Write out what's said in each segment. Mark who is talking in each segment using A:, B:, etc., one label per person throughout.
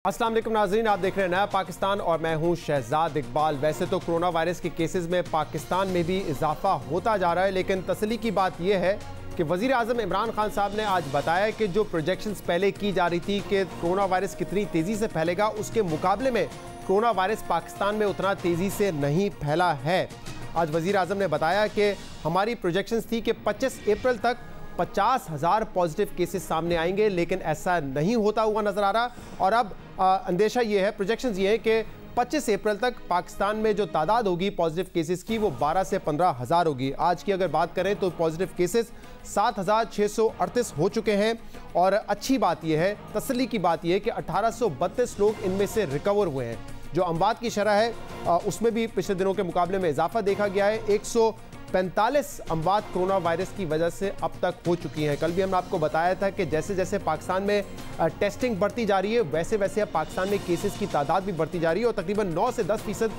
A: अस्सलाम वालेकुम नाज़रीन, आप देख रहे हैं नया पाकिस्तान और मैं हूं शहजाद इकबाल। वैसे तो कोरोना वायरस के केसेस में पाकिस्तान में भी इजाफा होता जा रहा है, लेकिन तसल्ली की बात यह है कि वज़ीर आज़म इमरान खान साहब ने आज बताया कि जो प्रोजेक्शंस पहले की जा रही थी कि कोरोना वायरस कितनी तेज़ी से फैलेगा, उसके मुकाबले में कोरोना वायरस पाकिस्तान में उतना तेज़ी से नहीं फैला है। आज वज़ीर आज़म ने बताया कि हमारी प्रोजेक्शंस थी कि 25 अप्रैल तक 50,000 पॉजिटिव केसेस सामने आएंगे, लेकिन ऐसा नहीं होता हुआ नजर आ रहा। और अब अंदेशा ये है, प्रोजेक्शंस ये है कि 25 अप्रैल तक पाकिस्तान में जो तादाद होगी पॉजिटिव केसेस की वो 12 से 15,000 होगी। आज की अगर बात करें तो पॉजिटिव केसेस 7,638 हो चुके हैं। और अच्छी बात यह है, तसल्ली की बात यह है कि 1832 लोग इनमें से रिकवर हुए हैं। जो अमवात की शरह है उसमें भी पिछले दिनों के मुकाबले में इजाफा देखा गया है। 145 अमवात कोरोना वायरस की वजह से अब तक हो चुकी हैं। कल भी हमने आपको बताया था कि जैसे जैसे पाकिस्तान में टेस्टिंग बढ़ती जा रही है, वैसे वैसे अब पाकिस्तान में केसेस की तादाद भी बढ़ती जा रही है और तकरीबन 9 से 10%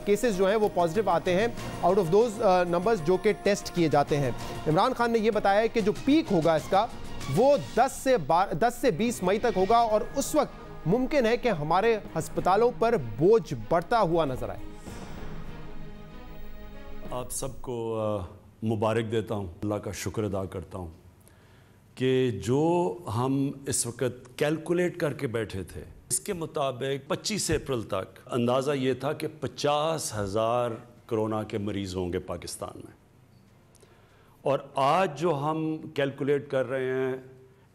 A: केसेस जो हैं वो पॉजिटिव आते हैं आउट ऑफ दोज नंबर्स जो कि टेस्ट किए जाते हैं। इमरान खान ने यह बताया है कि जो पीक होगा इसका वो 10 से 20 मई तक होगा और उस वक्त मुमकिन है कि हमारे अस्पतालों पर बोझ बढ़ता हुआ नजर आए।
B: आप सबको मुबारक देता हूँ, अल्लाह का शुक्र अदा करता हूँ कि जो हम इस वक्त कैलकुलेट करके बैठे थे, इसके मुताबिक 25 अप्रैल तक अंदाज़ा ये था कि 50,000 कोरोना के मरीज़ होंगे पाकिस्तान में। और आज जो हम कैलकुलेट कर रहे हैं,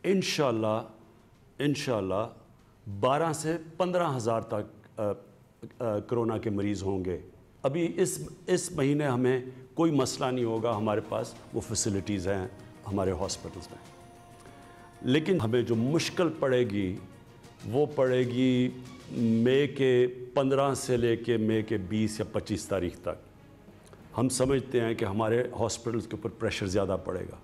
B: इंशाल्लाह 12 से 15,000 तक कोरोना के मरीज़ होंगे। अभी इस महीने हमें कोई मसला नहीं होगा, हमारे पास वो फैसिलिटीज़ हैं हमारे हॉस्पिटल्स में। लेकिन हमें जो मुश्किल पड़ेगी वो पड़ेगी मई के 15 से लेके मई के 20 या 25 तारीख तक। हम समझते हैं कि हमारे हॉस्पिटल्स के ऊपर प्रेशर ज़्यादा पड़ेगा।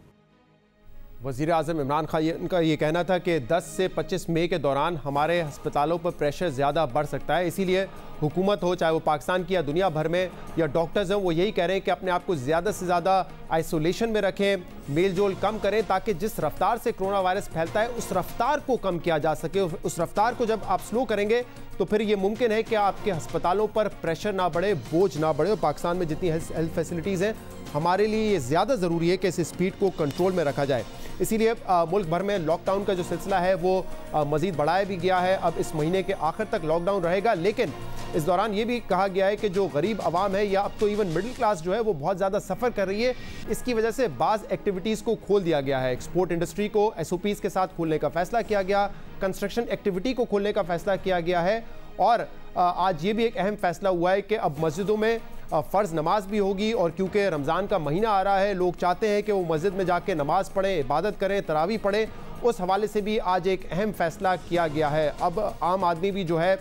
A: वज़ीर आज़म इमरान खान उनका ये कहना था कि 10 से 25 मई के दौरान हमारे अस्पतालों पर प्रेशर ज़्यादा बढ़ सकता है। इसीलिए हुकूमत हो, चाहे वो पाकिस्तान की या दुनिया भर में, या डॉक्टर्स हैं, वो यही कह रहे हैं कि अपने आप को ज़्यादा से ज़्यादा आइसोलेशन में रखें, मेल जोल कम करें, ताकि जिस रफ्तार से कोरोना वायरस फैलता है उस रफ्तार को कम किया जा सके। उस रफ्तार को जब आप स्लो करेंगे तो फिर ये मुमकिन है कि आपके अस्पतालों पर प्रेशर ना बढ़े, बोझ ना बढ़े। और पाकिस्तान में जितनी हेल्थ फैसिलिटीज़ हैं, हमारे लिए ये ज़्यादा ज़रूरी है कि इस स्पीड को कंट्रोल में रखा जाए। इसीलिए मुल्क भर में लॉकडाउन का जो सिलसिला है वो मज़ीद बढ़ाया भी गया है। अब इस महीने के आखिर तक लॉकडाउन रहेगा, लेकिन इस दौरान ये भी कहा गया है कि जो गरीब आवाम है या अब तो इवन मिडिल क्लास जो है वो बहुत ज़्यादा सफ़र कर रही है। इसकी वजह से बाज़ एक्टिविटीज़ को खोल दिया गया है। एक्सपोर्ट इंडस्ट्री को SOPs के साथ खोलने का फ़ैसला किया गया, कंस्ट्रक्शन एक्टिविटी को खोलने का फ़ैसला किया गया है। और आज ये भी एक अहम फ़ैसला हुआ है कि अब मस्जिदों में फ़र्ज़ नमाज भी होगी। और क्योंकि रमज़ान का महीना आ रहा है, लोग चाहते हैं कि वो मस्जिद में जाके नमाज़ पढ़ें, इबादत करें, तरावी पढ़ें। उस हवाले से भी आज एक अहम फ़ैसला किया गया है। अब आम आदमी भी जो है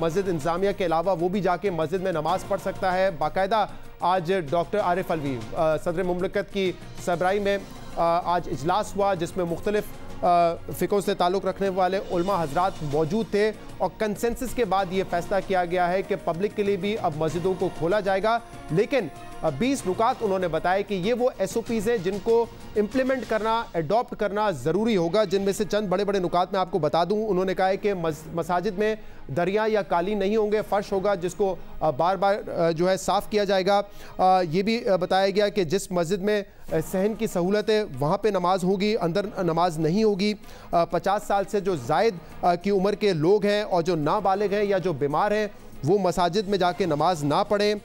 A: मस्जिद इंतज़ामिया के अलावा वो भी जाके मस्जिद में नमाज़ पढ़ सकता है। बाकायदा आज डॉक्टर आरिफ अलवी सदर मुमलिकत की सरबराही में आज इजलास हुआ, जिसमें मुख्तलिफ फ़िक़ों से ताल्लुक़ रखने वाले उलमा हज़रात मौजूद थे। और कंसेंसस के बाद ये फ़ैसला किया गया है कि पब्लिक के लिए भी अब मस्जिदों को खोला जाएगा। लेकिन 20 नुकात उन्होंने बताया कि ये वो SOPs हैं जिनको इम्प्लीमेंट करना, एडॉप्ट करना ज़रूरी होगा। जिनमें से चंद बड़े बड़े नुकात मैं आपको बता दूं। उन्होंने कहा है कि मसाजिद में दरिया या कालीन नहीं होंगे, फ़र्श होगा जिसको बार बार जो है साफ़ किया जाएगा। ये भी बताया गया कि जिस मस्जिद में सहन की सहूलत है वहाँ पे नमाज होगी, अंदर नमाज नहीं होगी। 50 साल से जो ज़ायद की उम्र के लोग हैं और जो नाबालिग हैं या जो बीमार हैं वो मसाजिद में जाके नमाज ना पढ़ें।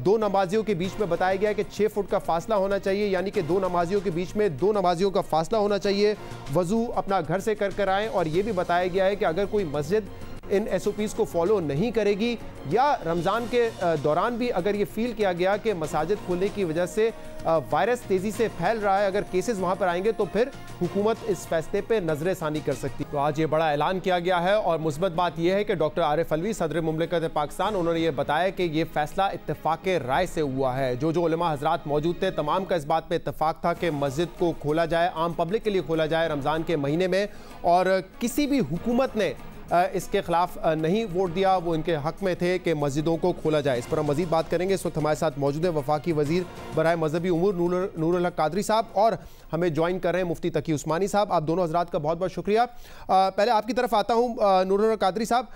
A: 2 नमाजियों के बीच में बताया गया कि 6 फुट का फासला होना चाहिए, यानी कि 2 नमाजियों के बीच में 2 नमाजियों का फासला होना चाहिए। वज़ू अपना घर से कर आएँ। और ये भी बताया गया है कि अगर कोई मस्जिद इन SOPs को फॉलो नहीं करेगी या रमज़ान के दौरान भी अगर ये फील किया गया कि मसाजिद खुलने की वजह से वायरस तेज़ी से फैल रहा है, अगर केसेस वहाँ पर आएंगे तो फिर हुकूमत इस फैसले पे नजर सानी कर सकती है। तो आज ये बड़ा ऐलान किया गया है। और मुस्बत बात यह है कि डॉक्टर आरिफ अलवी सदर मुमलिकत पाकिस्तान, उन्होंने ये बताया कि ये फैसला इत्तेफाक राय से हुआ है। जो उलमा हज़रात मौजूद थे, तमाम का इस बात पर इत्तेफाक था कि मस्जिद को खोला जाए, आम पब्लिक के लिए खोला जाए रमज़ान के महीने में। और किसी भी हुकूमत ने इसके खिलाफ नहीं वोट दिया, वो इनके हक में थे कि मस्जिदों को खोला जाए। इस पर हम मजीद बात करेंगे। इस वक्त हमारे साथ मौजूद है वफाकी वजीर बराए मजहबी उमूर नूरुल हक कादरी साहब और हमें ज्वाइन कर रहे हैं मुफ्ती तकी उस्मानी साहब। आप दोनों हजरात का बहुत बहुत शुक्रिया। पहले आपकी तरफ आता हूँ नूरुल हक कादरी साहब,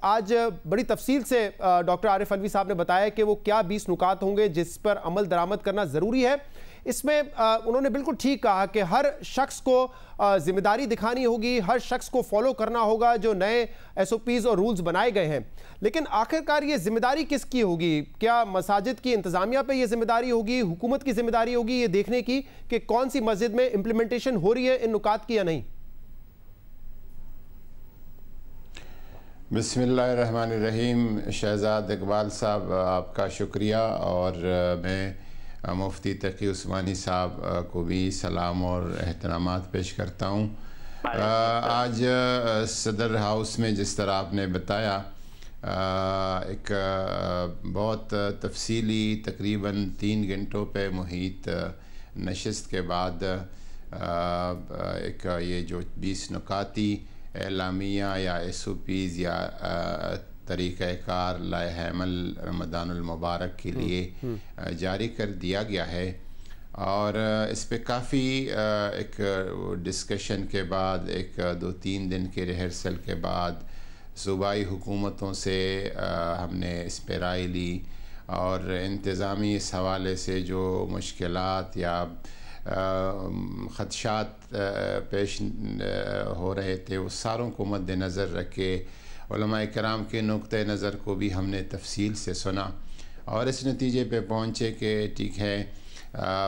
A: आज बड़ी तफसील से डॉक्टर आरिफ अलवी साहब ने बताया कि वो क्या 20 नुकात होंगे जिस पर अमल दरामद करना ज़रूरी है। इसमें उन्होंने बिल्कुल ठीक कहा कि हर शख्स को जिम्मेदारी दिखानी होगी, हर शख्स को फॉलो करना होगा जो नए SOPs और रूल्स बनाए गए हैं। लेकिन आखिरकार ये जिम्मेदारी किसकी होगी? क्या मसाजिद की इंतज़ामिया पे ये जिम्मेदारी होगी, हुकूमत की जिम्मेदारी होगी ये देखने की कि कौन सी मस्जिद में इम्प्लीमेंटेशन हो रही है इन नुकात की या नहीं?
C: बिस्मिल्लाहिर्रहमानिर्रहीम। शहजाद इकबाल साहब, आपका शुक्रिया और मैं मुफ्ती तकी उस्मानी साहब को भी सलाम और एहतरामात पेश करता हूँ। आज सदर हाउस में जिस तरह आपने बताया, एक बहुत तफसीली तकरीबन 3 घंटों पे मुहित नशिस्त के बाद एक ये जो 20 नुकाती एलामिया या SOPs या तरीक़ाकार लाएहमल रमज़ानुल मुबारक के लिए जारी कर दिया गया है और इस पे काफ़ी एक डिस्कशन के बाद, एक 2-3 दिन के रिहर्सल के बाद सूबाई हुकूमतों से हमने इस पे राय ली और इंतज़ामी इस हवाले से जो मुश्किलात या ख़दशात पेश हो रहे थे उस सारों को मद्देनज़र रख के उलमाए किराम के नुक्ते नज़र को भी हमने तफसील से सुना और इस नतीजे पे पहुँचे कि ठीक है,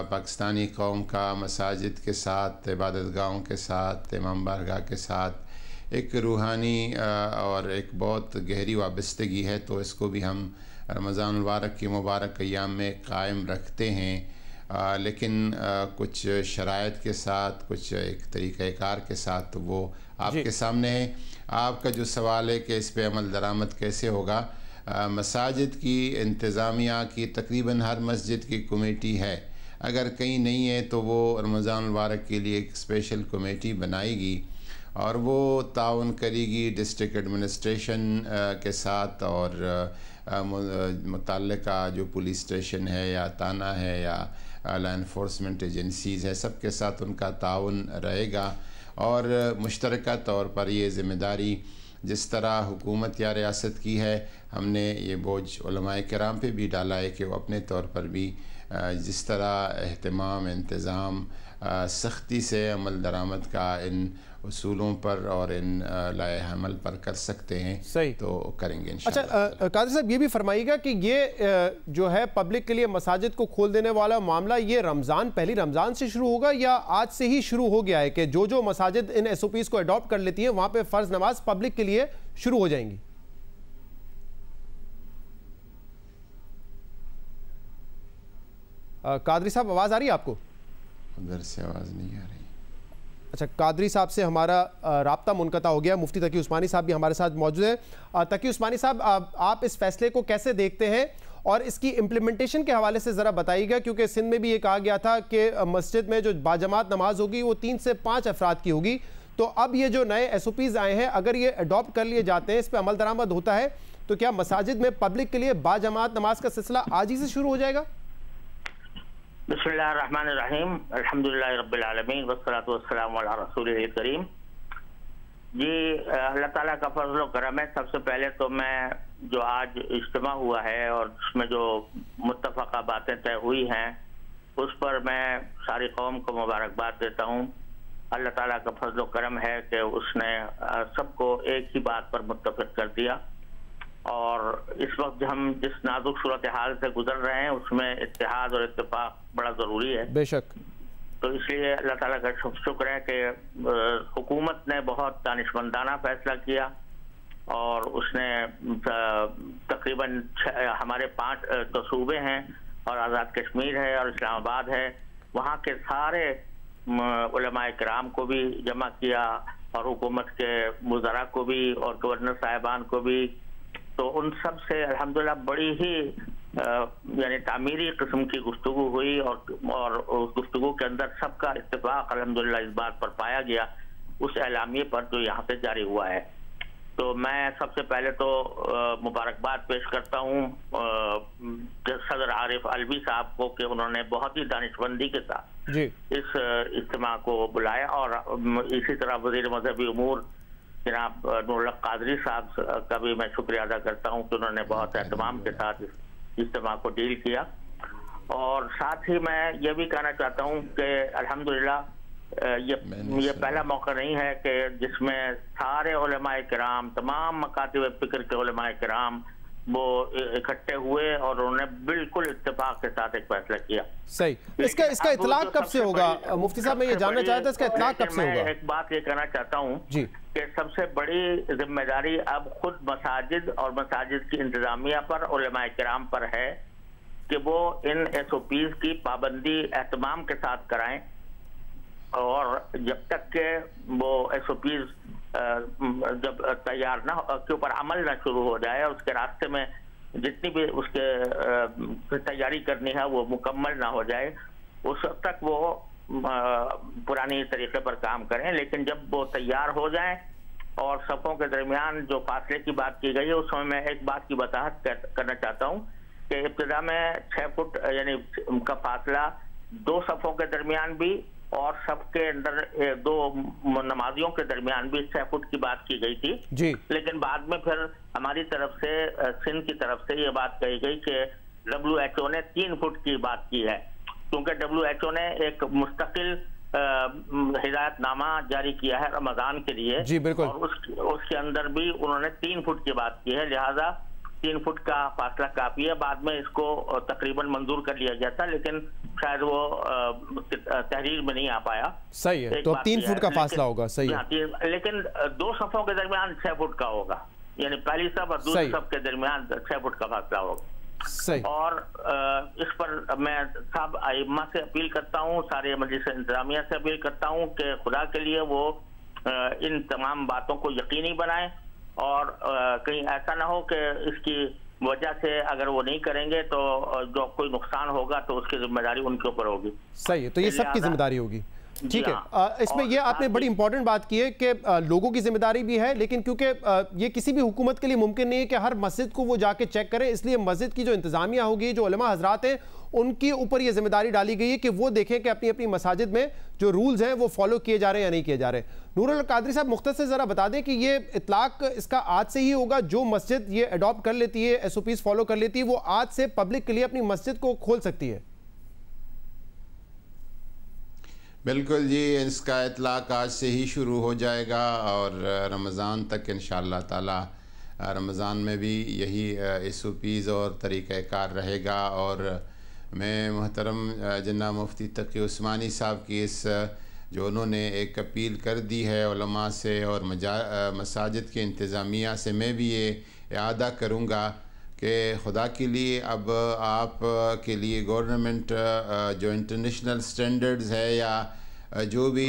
C: पाकिस्तानी कौम का मसाजिद के साथ, इबादतगाहों के साथ, इमाम बारगाह के साथ एक रूहानी और एक बहुत गहरी वाबस्तगी है, तो इसको भी हम रमज़ान मुबारक की मुबारक अय्याम में कायम रखते हैं। लेकिन कुछ शराइत के साथ, कुछ एक तरीक़ाकार के साथ, तो वो आपके सामने है। आपका जो सवाल है कि इस पे अमल दरामद कैसे होगा, मसाजिद की इंतज़ामिया की तकरीबन हर मस्जिद की कमेटी है, अगर कहीं नहीं है तो वो रमज़ान मुबारक के लिए एक स्पेशल कमेटी बनाएगी और वो ताउन करेगी डिस्ट्रिक्ट एडमिनिस्ट्रेशन के साथ और मुतल्लिका जो पुलिस स्टेशन है या थाना है या लॉ इन्फोर्समेंट एजेंसीज़ है, सबके साथ उनका ताउन रहेगा और मुश्तरका तौर पर ये ज़िम्मेदारी जिस तरह हुकूमत या रियासत की है, हमने ये बोझ उलमाए किराम पे भी डाला है कि वो अपने तौर पर भी जिस तरह एहतमाम, इंतज़ाम, सख्ती से अमल दरामद का इन उसूलों पर और इन लाएहमल पर कर सकते हैं, सही तो करेंगे इंशाअल्लाह।
A: अच्छा कादरी साहब, ये भी फरमाइएगा कि ये जो है पब्लिक के लिए मसाजिद को खोल देने वाला मामला, ये पहली रमज़ान से शुरू होगा या आज से ही शुरू हो गया है कि जो मसाजिद इन SOPs को अडॉप्ट कर लेती हैं वहाँ पे फ़र्ज़ नमाज पब्लिक के लिए शुरू हो जाएंगी? कादरी साहब, आवाज़ आ रही है आपको?
C: उधर से आवाज़ नहीं आ रही।
A: अच्छा, कादरी साहब से हमारा राब्ता मुनक़ता हो गया। मुफ्ती तकी उस्मानी साहब भी हमारे साथ मौजूद हैं। तकी उस्मानी साहब, आप इस फैसले को कैसे देखते हैं और इसकी इम्प्लीमेंटेशन के हवाले से ज़रा बताइएगा, क्योंकि सिंध में भी ये कहा गया था कि मस्जिद में जो बाजमात नमाज होगी वो 3 से 5 अफराद की होगी, तो अब ये जो नए SOPs आए हैं, अगर ये अडॉप्ट कर लिए जाते हैं, इस पर अमल दरामद होता है, तो क्या मसाजिद में पब्लिक के लिए बाजमात नमाज का सिलसिला आज ही से शुरू हो जाएगा?
D: बिस्मिल्लाहिर्रहमानिर्रहीम, अल्हम्दुलिल्लाहि रब्बिल आलमीन वस्सलातु वस्सलामु अला रसूलिल करीम। जी, अल्लाह ताला का फजल व करम है। सबसे पहले तो मैं जो आज इज्तिमा हुआ है और उसमें जो मुत्तफ़क़ा बातें तय हुई हैं उस पर मैं सारी कौम को मुबारकबाद देता हूँ। अल्लाह ताला का फजल व करम है कि उसने सबको एक ही बात पर मुत्तफ़िक़ कर दिया और इस वक्त हम जिस नाजुक सूरत हाल से गुजर रहे हैं उसमें इत्तेहाद और इत्तेफाक बड़ा ज़रूरी है।
A: बेशक।
D: तो इसलिए अल्लाह ताला का शुक्र है कि हुकूमत ने बहुत दानिशमंदाना फैसला किया और उसने तकरीबन हमारे 5 तो सूबे हैं और आज़ाद कश्मीर है और इस्लामाबाद है, वहाँ के सारे उलमाए किराम को भी जमा किया और हुकूमत के वज़रा को भी और गवर्नर साहिबान को भी। तो उन सब से अल्हम्दुलिल्लाह बड़ी ही यानी तामीरी किस्म की गुफ्तगू हुई और उस गुफ्तगू के अंदर सबका इत्तेफाक अल्हम्दुलिल्लाह इस बात पर पाया गया उस एलामिये पर जो यहाँ से जारी हुआ है। तो मैं सबसे पहले तो मुबारकबाद पेश करता हूँ सदर आरिफ अलवी साहब को कि उन्होंने बहुत ही दानिशमंदी के साथ
A: जी
D: इस इज्तिमा को बुलाया, और इसी तरह वज़ीर मज़हबी उमूर जनाब नूरुल हक कादरी साहब का भी मैं शुक्रिया अदा करता हूँ कि उन्होंने बहुत एहतमाम के साथ इस इज्तिमा को डील किया। और साथ ही मैं ये भी कहना चाहता हूँ कि अल्हम्दुलिल्लाह ये पहला मौका नहीं है कि जिसमें सारे उलमाए किराम, तमाम मकातिब फ़िक्र के उलमाए किराम वो इकट्ठे हुए और उन्होंने बिल्कुल इत्तेफाक के साथ एक फैसला किया।
A: सही। इसका इतलाक कब से होगा मुफ्ती साहब? मैं ये जानना चाहता था इसका इतलाक कब से होगा?
D: एक बात ये कहना चाहता हूँ
A: जी
D: कि सबसे बड़ी जिम्मेदारी अब खुद मसाजिद और मसाजिद की इंतजामिया पर, उलमाए किराम पर है कि वो इन SOPs की पाबंदी एहतमाम के साथ कराएं, और जब तक के वो SOPs जब तैयार ना के ऊपर अमल ना शुरू हो जाए और उसके रास्ते में जितनी भी उसके तैयारी करनी है वो मुकम्मल ना हो जाए, उस वक्त तक वो पुरानी तरीके पर काम करें। लेकिन जब वो तैयार हो जाए और सफ़ों के दरमियान जो फासले की बात की गई है, उस समय मैं एक बात की वजाहत करना चाहता हूँ कि इब्तिदा में 6 फुट यानी का फासला 2 सफ़ों के दरमियान भी और सब के अंदर 2 नमाजियों के दरमियान भी 6 फुट की बात की गई थी
A: जी।
D: लेकिन बाद में फिर हमारी तरफ से, सिंध की तरफ से ये बात कही गई कि WHO ने 3 फुट की बात की है, क्योंकि WHO ने एक मुस्तकिल हिदायतनामा जारी किया है रमजान के लिए
A: जी बिल्कुल,
D: और उसके अंदर भी उन्होंने 3 फुट की बात की है, लिहाजा 3 फुट का फासला काफी है। बाद में इसको तकरीबन मंजूर कर लिया गया था, लेकिन शायद वो तहरीर में नहीं आ पाया।
A: सही है, तो 3 फुट का फासला होगा। सही है,
D: लेकिन 2 सफ़ों के दरमियान 6 फुट का होगा, यानी पहली सफ़ और दूसरी सफ़ के दरमियान 6 फुट का फासला होगा।
A: सही।
D: और इस पर मैं सब आइम्मा से अपील करता हूँ, सारे मजलिस इंतजामिया से अपील करता हूँ कि खुदा के लिए वो इन तमाम बातों को यकीनी बनाएं और कहीं ऐसा ना हो कि इसकी वजह से अगर वो नहीं करेंगे तो जो कोई नुकसान होगा तो उसकी जिम्मेदारी उनके ऊपर होगी।
A: सही है, तो ये सबकी जिम्मेदारी होगी। ठीक है, इसमें ये आपने बड़ी इंपॉर्टेंट बात की है कि लोगों की जिम्मेदारी भी है, लेकिन क्योंकि ये किसी भी हुकूमत के लिए मुमकिन नहीं है कि हर मस्जिद को वो जाके चेक करें, इसलिए मस्जिद की जो इंतजामिया होगी, जो उलमा हजरात हैं, उनके ऊपर ये जिम्मेदारी डाली गई है कि वो देखें कि अपनी अपनी मसाजिद में जो रूल्स हैं वो फॉलो किए जा रहे हैं या नहीं किए जा रहे। नूरुल हक कादरी साहब, मुख्तसर ज़रा बता दें कि ये इतलाक इसका आज से ही होगा? जो मस्जिद ये अडॉप्ट कर लेती है, SOPs फॉलो कर लेती है, वो आज से पब्लिक के लिए अपनी मस्जिद को खोल सकती है?
C: बिल्कुल जी, इसका इतलाक आज से ही शुरू हो जाएगा और रमज़ान तक इंशाअल्लाह ताला, रमज़ान में भी यही SOPs और तरीक़ाकार रहेगा। और मैं मोहतरम जनाब मुफ्ती तकी उस्मानी साहब की इस जो उन्होंने एक अपील कर दी है उलमा से और मसाजिद के इंतज़ामिया से, मैं भी ये इआदा करूँगा कि खुदा के लिए अब आप के लिए गवर्नमेंट जो इंटरनेशनल स्टैंडर्ड्स है या जो भी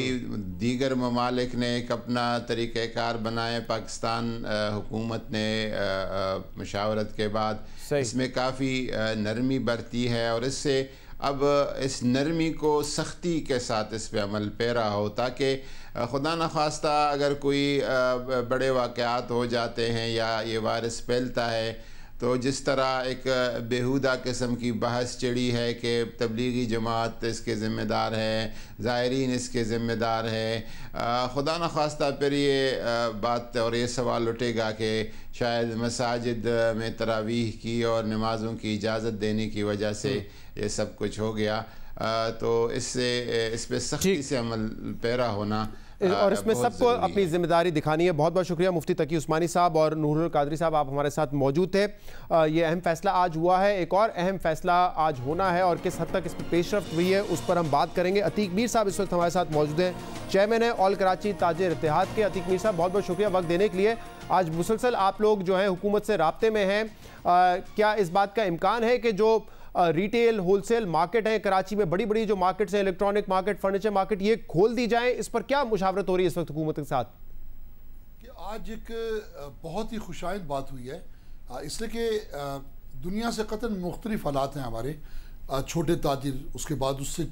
C: दीगर ममालिक ने एक अपना तरीक़ाकार बनाए, पाकिस्तान हुकूमत ने मशावरत के बाद इसमें काफ़ी नरमी बरती है और इससे अब इस नरमी को सख्ती के साथ इस पे अमल पैरा हो, ताकि खुदा न खास्ता अगर कोई बड़े वाक़यात हो जाते हैं या ये वायरस फैलता है तो जिस तरह एक बेहुदा किस्म की बहस चढ़ी है कि तबलीगी जमात इसके ज़िम्मेदार है, ज़ायरीन इसके ज़िम्मेदार है, खुदा न खास्ता फिर ये बात और ये सवाल उठेगा कि शायद मसाजिद में तरावीह की और नमाज़ों की इजाज़त देने की वजह से ये सब कुछ हो गया। तो इससे इस पर सख्ती से अमल पैरा होना
A: और इसमें सबको अपनी जिम्मेदारी दिखानी है। बहुत बहुत शुक्रिया मुफ्ती तकी उस्मानी साहब और नूरुल हक कादरी साहब, आप हमारे साथ मौजूद थे। ये अहम फैसला आज हुआ है, एक और अहम फैसला आज होना है और किस हद तक इस पर पेशरफ्त हुई है उस पर हम बात करेंगे। अतीक मीर साहब इस वक्त हमारे साथ मौजूद हैं, चेयरमैन है ऑल कराची ताजिर इत्तेहाद के। अतीक मीर साहब, बहुत बहुत शुक्रिया वक्त देने के लिए। आज मुसलसल आप लोग जो हैं हुकूमत से राब्ते में हैं, क्या इस बात का इम्कान है कि जो रिटेल होलसेल मार्केट है कराची में, बड़ी बड़ी जो मार्केट्स हैं, इलेक्ट्रॉनिक मार्केट, फर्नीचर मार्केट, ये खोल दी जाए? इस पर क्या मुशावरत हो रही है इस वक्त हुकूमत के साथ?
E: कि आज एक बहुत ही खुशाइंद बात हुई है, इसलिए कि दुनिया से कतन मुख्तलिफ हालात हैं हमारे। छोटे ताजिर, उसके बाद उससे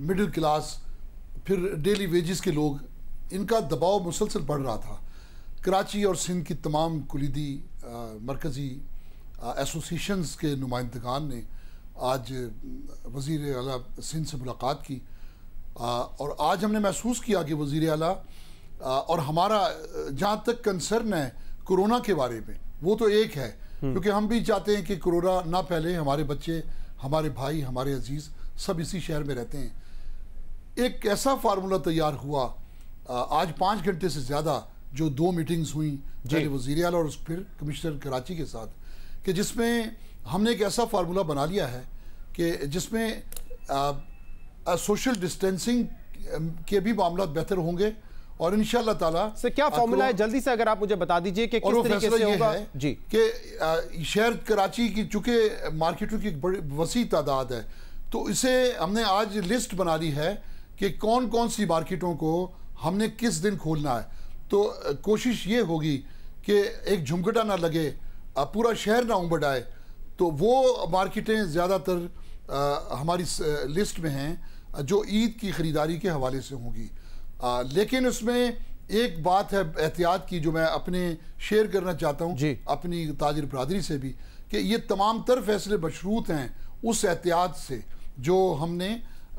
E: मिडिल क्लास, फिर डेली वेजेस के लोग, इनका दबाव मुसलसल बढ़ रहा था। कराची और सिंध की तमाम कुलीदी मरकज़ी एसोसिएशंस के नुमाइंदगान ने आज वज़ीर आला सिंध से मुलाकात की और आज हमने महसूस किया कि वज़ीर आला और हमारा जहाँ तक कंसर्न है कोरोना के बारे में वो तो एक है, क्योंकि हम भी चाहते हैं कि कोरोना ना फैले, हमारे बच्चे, हमारे भाई, हमारे अजीज़ सब इसी शहर में रहते हैं। एक ऐसा फार्मूला तैयार हुआ आज 5 घंटे से ज़्यादा जो 2 मीटिंग्स हुई पहले वज़ीर आला और फिर कमिश्नर कराची के साथ, कि जिसमें हमने एक ऐसा फार्मूला बना लिया है कि जिसमें सोशल डिस्टेंसिंग के भी मामला बेहतर होंगे और इंशाअल्लाह ताला।
A: सर क्या फॉर्मूला है, जल्दी से अगर आप मुझे बता दीजिए कि किस तरीके से होगा। जी,
E: कि शहर कराची की चूँकि मार्केटों की बड़ी वसी तादाद है, तो इसे हमने आज लिस्ट बना ली है कि कौन कौन सी मार्केटों को हमने किस दिन खोलना है। तो कोशिश ये होगी कि एक झुमकटा ना लगे, पूरा शहर ना उमड़ आए, तो वो मार्केटें ज़्यादातर हमारी लिस्ट में हैं जो ईद की ख़रीदारी के हवाले से होंगी। लेकिन उसमें एक बात है एहतियात की जो मैं अपने शेयर करना चाहता हूँ अपनी ताजिर बरादरी से भी, कि ये तमाम तर फैसले मशरूत हैं उस एहतियात से जो हमने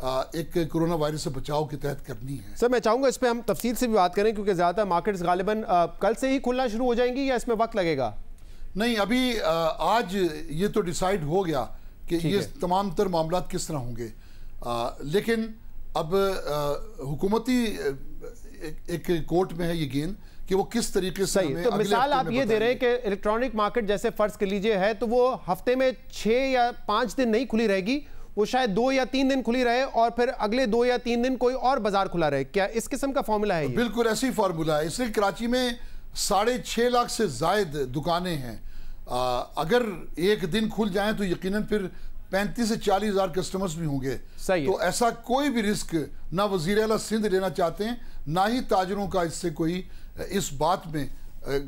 E: एक कोरोना वायरस से बचाव के तहत करनी है।
A: सर मैं चाहूँगा इस पर हम तफसील से भी बात करें, क्योंकि ज़्यादातर मार्केट्स गालिबन कल से ही खुलना शुरू हो जाएंगी या इसमें वक्त लगेगा?
E: नहीं, अभी आज ये तो डिसाइड हो गया कि ये तमाम तर मामला किस तरह होंगे, लेकिन अब हुकूमती एक कोर्ट में है ये गेंद कि वो किस तरीके से।
A: तो मिसाल आप ये दे रहे हैं कि इलेक्ट्रॉनिक मार्केट जैसे फर्ज कर लीजिए है, तो वो हफ्ते में 6 या 5 दिन नहीं खुली रहेगी, वो शायद 2 या 3 दिन खुली रहे और फिर अगले 2 या 3 दिन कोई और बाजार खुला रहे। क्या इस किस्म का फॉर्मूला है?
E: बिल्कुल ऐसे ही फार्मूला है। इसलिए कराची में 6.5 लाख से जायद दुकानें हैं। अगर एक दिन खुल जाएं तो यकीनन फिर 35 से 40 हज़ार कस्टमर्स भी होंगे। तो ऐसा कोई भी रिस्क ना वज़ीर आला सिंध लेना चाहते हैं, ना ही ताजरों का इससे कोई इस बात में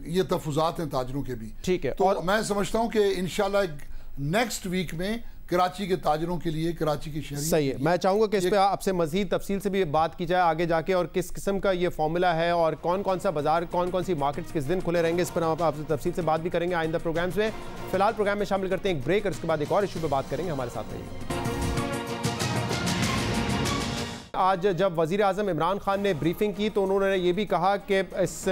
E: ये तफुज़ात हैं ताजरों के भी।
A: ठीक है।
E: तो और मैं समझता हूं कि इंशाल्लाह नेक्स्ट वीक में कराची के ताजरों के लिए, कराची के शहरी
A: सही है। मैं चाहूँगा कि इस पर आपसे मज़ीद तफसील से भी बात की जाए आगे जाके, और किस किस्म का ये फॉर्मूला है और कौन कौन सा बाजार, कौन कौन सी मार्केट्स किस दिन खुले रहेंगे, इस पर हम आपसे तफसील से बात भी करेंगे आइंदा प्रोग्राम्स में। फिलहाल प्रोग्राम में शामिल करते हैं एक ब्रेक और उसके बाद एक और इशू पर बात करेंगे। हमारे साथ रहिए। आज जब वज़ीर आज़म इमरान खान ने ब्रीफिंग की तो उन्होंने ये भी कहा कि इस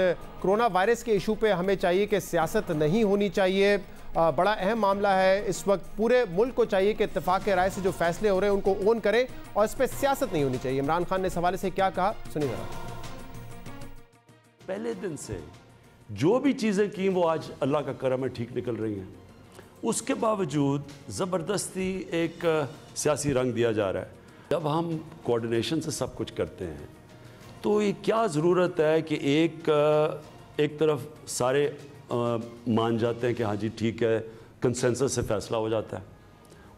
A: कोरोना वायरस के इशू पे हमें चाहिए कि सियासत नहीं होनी चाहिए, बड़ा अहम मामला है इस वक्त, पूरे मुल्क को चाहिए कि इत्तेफाक राय से जो फैसले हो रहे हैं उनको ओन करें और इस पर सियासत नहीं होनी चाहिए। इमरान खान ने इस हवाले से क्या कहा, सुनिए जरा।
B: पहले दिन से जो भी चीज़ें की वो आज अल्लाह का करम है ठीक निकल रही हैं, उसके बावजूद ज़बरदस्ती एक सियासी रंग दिया जा रहा है। जब हम कोऑर्डिनेशन से सब कुछ करते हैं तो ये क्या ज़रूरत है कि एक तरफ सारे मान जाते हैं कि हाँ जी ठीक है, कंसेंसस से फैसला हो जाता है,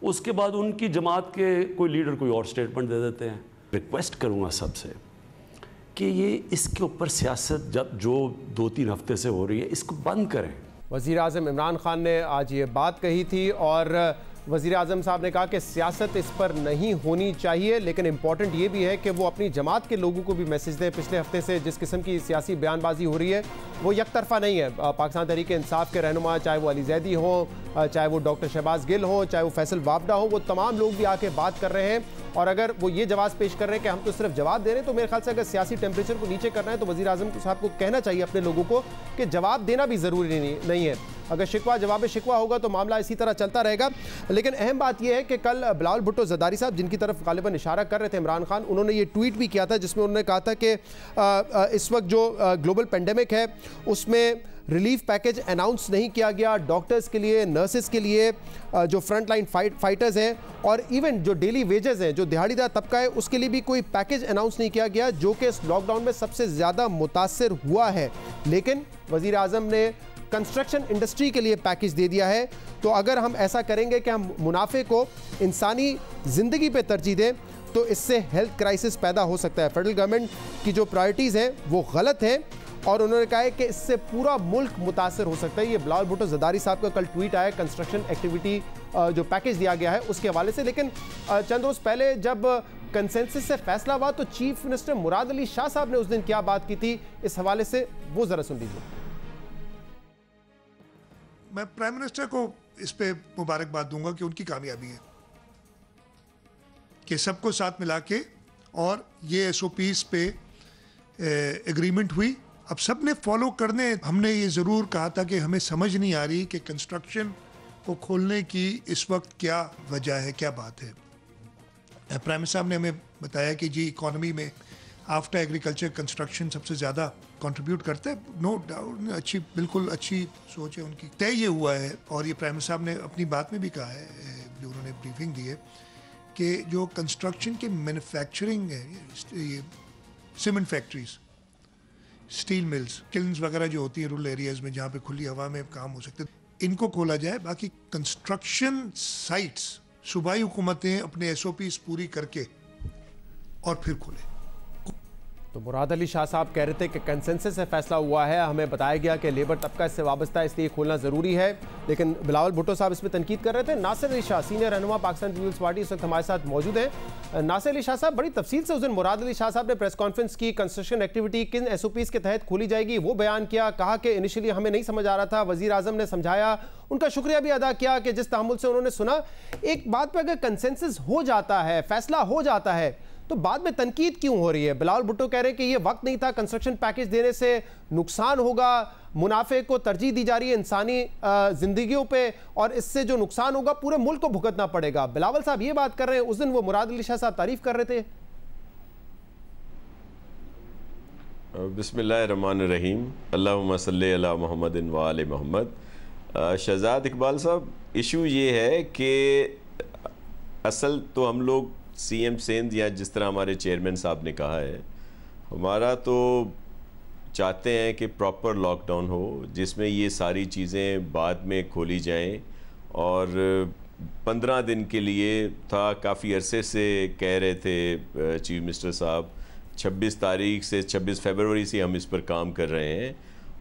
B: उसके बाद उनकी जमात के कोई लीडर कोई और स्टेटमेंट दे देते हैं। रिक्वेस्ट करूँगा सबसे कि ये इसके ऊपर सियासत जब जो 2-3 हफ्ते से हो रही है इसको बंद करें।
A: वज़ीर आज़म इमरान खान ने आज ये बात कही थी और वज़ीर आज़म साहब ने कहा कि सियासत इस पर नहीं होनी चाहिए, लेकिन इम्पॉर्टेंट ये भी है कि वो अपनी जमात के लोगों को भी मैसेज दें। पिछले हफ्ते से जिस किस्म की सियासी बयानबाजी हो रही है वो एक तरफा नहीं है। पाकिस्तान तहरीक इंसाफ के रहनुमा, चाहे वो अली जैदी हों, चाहे वो डॉक्टर शहबाज गिल हों, चाहे वो फैसल वापडा हो, वो तमाम लोग भी आके बात कर रहे हैं। और अगर वो ये जवाब पेश कर रहे हैं कि हम तो सिर्फ जवाब दे रहे हैं, तो मेरे ख्याल से अगर सियासी टेम्परेचर को नीचे करना है तो वज़ीर आज़म साहब को कहना चाहिए अपने लोगों को कि जवाब देना भी ज़रूरी नहीं है। अगर शिकवा जवाब शिकवा होगा तो मामला इसी तरह चलता रहेगा। लेकिन अहम बात यह है कि कल बिलावल भुट्टो ज़रदारी साहब, जिनकी तरफ गालिबन इशारा कर रहे थे इमरान खान, उन्होंने ये ट्वीट भी किया था जिसमें उन्होंने कहा था कि इस वक्त जो ग्लोबल पेंडेमिक है उसमें रिलीफ पैकेज अनाउंस नहीं किया गया डॉक्टर्स के लिए, नर्सेस के लिए, जो फ्रंट लाइन फाइटर्स हैं, और इवन जो डेली वेजेस हैं, जो दिहाड़ीदार तबका है, उसके लिए भी कोई पैकेज अनाउंस नहीं किया गया, जो कि इस लॉकडाउन में सबसे ज़्यादा मुतासर हुआ है। लेकिन वज़ीर आज़म ने कंस्ट्रक्शन इंडस्ट्री के लिए पैकेज दे दिया है। तो अगर हम ऐसा करेंगे कि हम मुनाफे को इंसानी ज़िंदगी पे तरजीह दें तो इससे हेल्थ क्राइसिस पैदा हो सकता है। फेडरल गवर्नमेंट की जो प्रायोरिटीज़ हैं वो गलत हैं और उन्होंने कहा है कि इससे पूरा मुल्क मुतासर हो सकता है। ये बिलावल भुट्टो ज़रदारी साहब का कल ट्वीट आया कंस्ट्रक्शन एक्टिविटी जो पैकेज दिया गया है उसके हवाले से। लेकिन चंद रोज़ पहले जब कंसेंसस से फैसला हुआ तो चीफ मिनिस्टर मुराद अली शाह साहब ने उस दिन क्या बात की थी, इस हवाले से वो ज़रा सुन लीजिए।
F: मैं प्राइम मिनिस्टर को इस पे मुबारकबाद दूंगा कि उनकी कामयाबी है कि सबको साथ मिला के और ये SOPs पे एग्रीमेंट हुई। अब सब ने फॉलो करने। हमने ये ज़रूर कहा था कि हमें समझ नहीं आ रही कि कंस्ट्रक्शन को खोलने की इस वक्त क्या वजह है, क्या बात है। प्राइम मिनिस्टर साहब ने हमें बताया कि जी इकॉनमी में आफ्टर एग्रीकल्चर कंस्ट्रक्शन सबसे ज़्यादा कंट्रीब्यूट करता है। नो डाउट, अच्छी, बिल्कुल अच्छी सोच है उनकी। तय ये हुआ है और ये प्राइम मिनिस्टर साहब ने अपनी बात में भी कहा है, जो उन्होंने ब्रीफिंग दी है, कि जो कंस्ट्रक्शन के मैन्युफैक्चरिंग है, ये सीमेंट फैक्ट्रीज, स्टील मिल्स, किल्न्स वगैरह जो होती हैं रूरल एरियाज़ में जहाँ पे खुली हवा में काम हो सकते हैं, इनको खोला जाए। बाकी कंस्ट्रक्शन साइट्स सूबाई हुकूमतें अपने SOPs पूरी करके और फिर खोलें।
A: तो मुराद अली शाह साहब कह रहे थे कि कंसेंसस से फैसला हुआ है, हमें बताया गया कि लेबर तबका इससे वाबस्ता है, इसलिए खोलना ज़रूरी है। लेकिन बिलावल भुट्टो साहब इस पर तनकीद कर रहे थे। नासिर अली शाह, सीनियर रहनुमा पाकिस्तान पीपल्स पार्टी, इस वक्त हमारे साथ मौजूद हैं। नासिर अली शाह साहब, बड़ी तफसील से उस दिन मुराद अली शाह साहब ने प्रेस कॉन्फ्रेंस की, कंस्ट्रक्शन एक्टिविटी किन SOPs के तहत खोली जाएगी वो बयान किया। कहा कि इनिशियली हमें नहीं समझ आ रहा था, वज़ीर आज़म ने समझाया, उनका शुक्रिया भी अदा किया कि जिस तहम्मुल से उन्होंने सुना। एक बात पर अगर कंसेंसस हो जाता है, फैसला हो जाता है, तो बाद में तनकीद क्यों हो रही है? बिलावल भुट्टो कह रहे हैं कि ये वक्त नहीं था, कंस्ट्रक्शन पैकेज देने से नुकसान होगा, मुनाफे को तरजीह दी जा रही है इंसानी जिंदगियों पे, और इससे जो नुकसान होगा पूरे मुल्क को भुगतना पड़ेगा। बिलावल साहब ये बात कर रहे हैं, उस दिन वो मुराद अली शाह साहब तारीफ कर रहे थे।
G: बिस्मिल्लाहिर्रहमानिर्रहीम, अल्लाहुम्मा सल्ली अला मुहम्मदिन व आले मोहम्मद। शहजाद इकबाल साहब, इशू ये है कि असल तो हम लोग CM सिंध या जिस तरह हमारे चेयरमैन साहब ने कहा है, हमारा तो चाहते हैं कि प्रॉपर लॉकडाउन हो जिसमें ये सारी चीज़ें बाद में खोली जाएं। और 15 दिन के लिए था, काफ़ी अरसे से कह रहे थे चीफ मिनिस्टर साहब, 26 तारीख से 26 फरवरी से हम इस पर काम कर रहे हैं।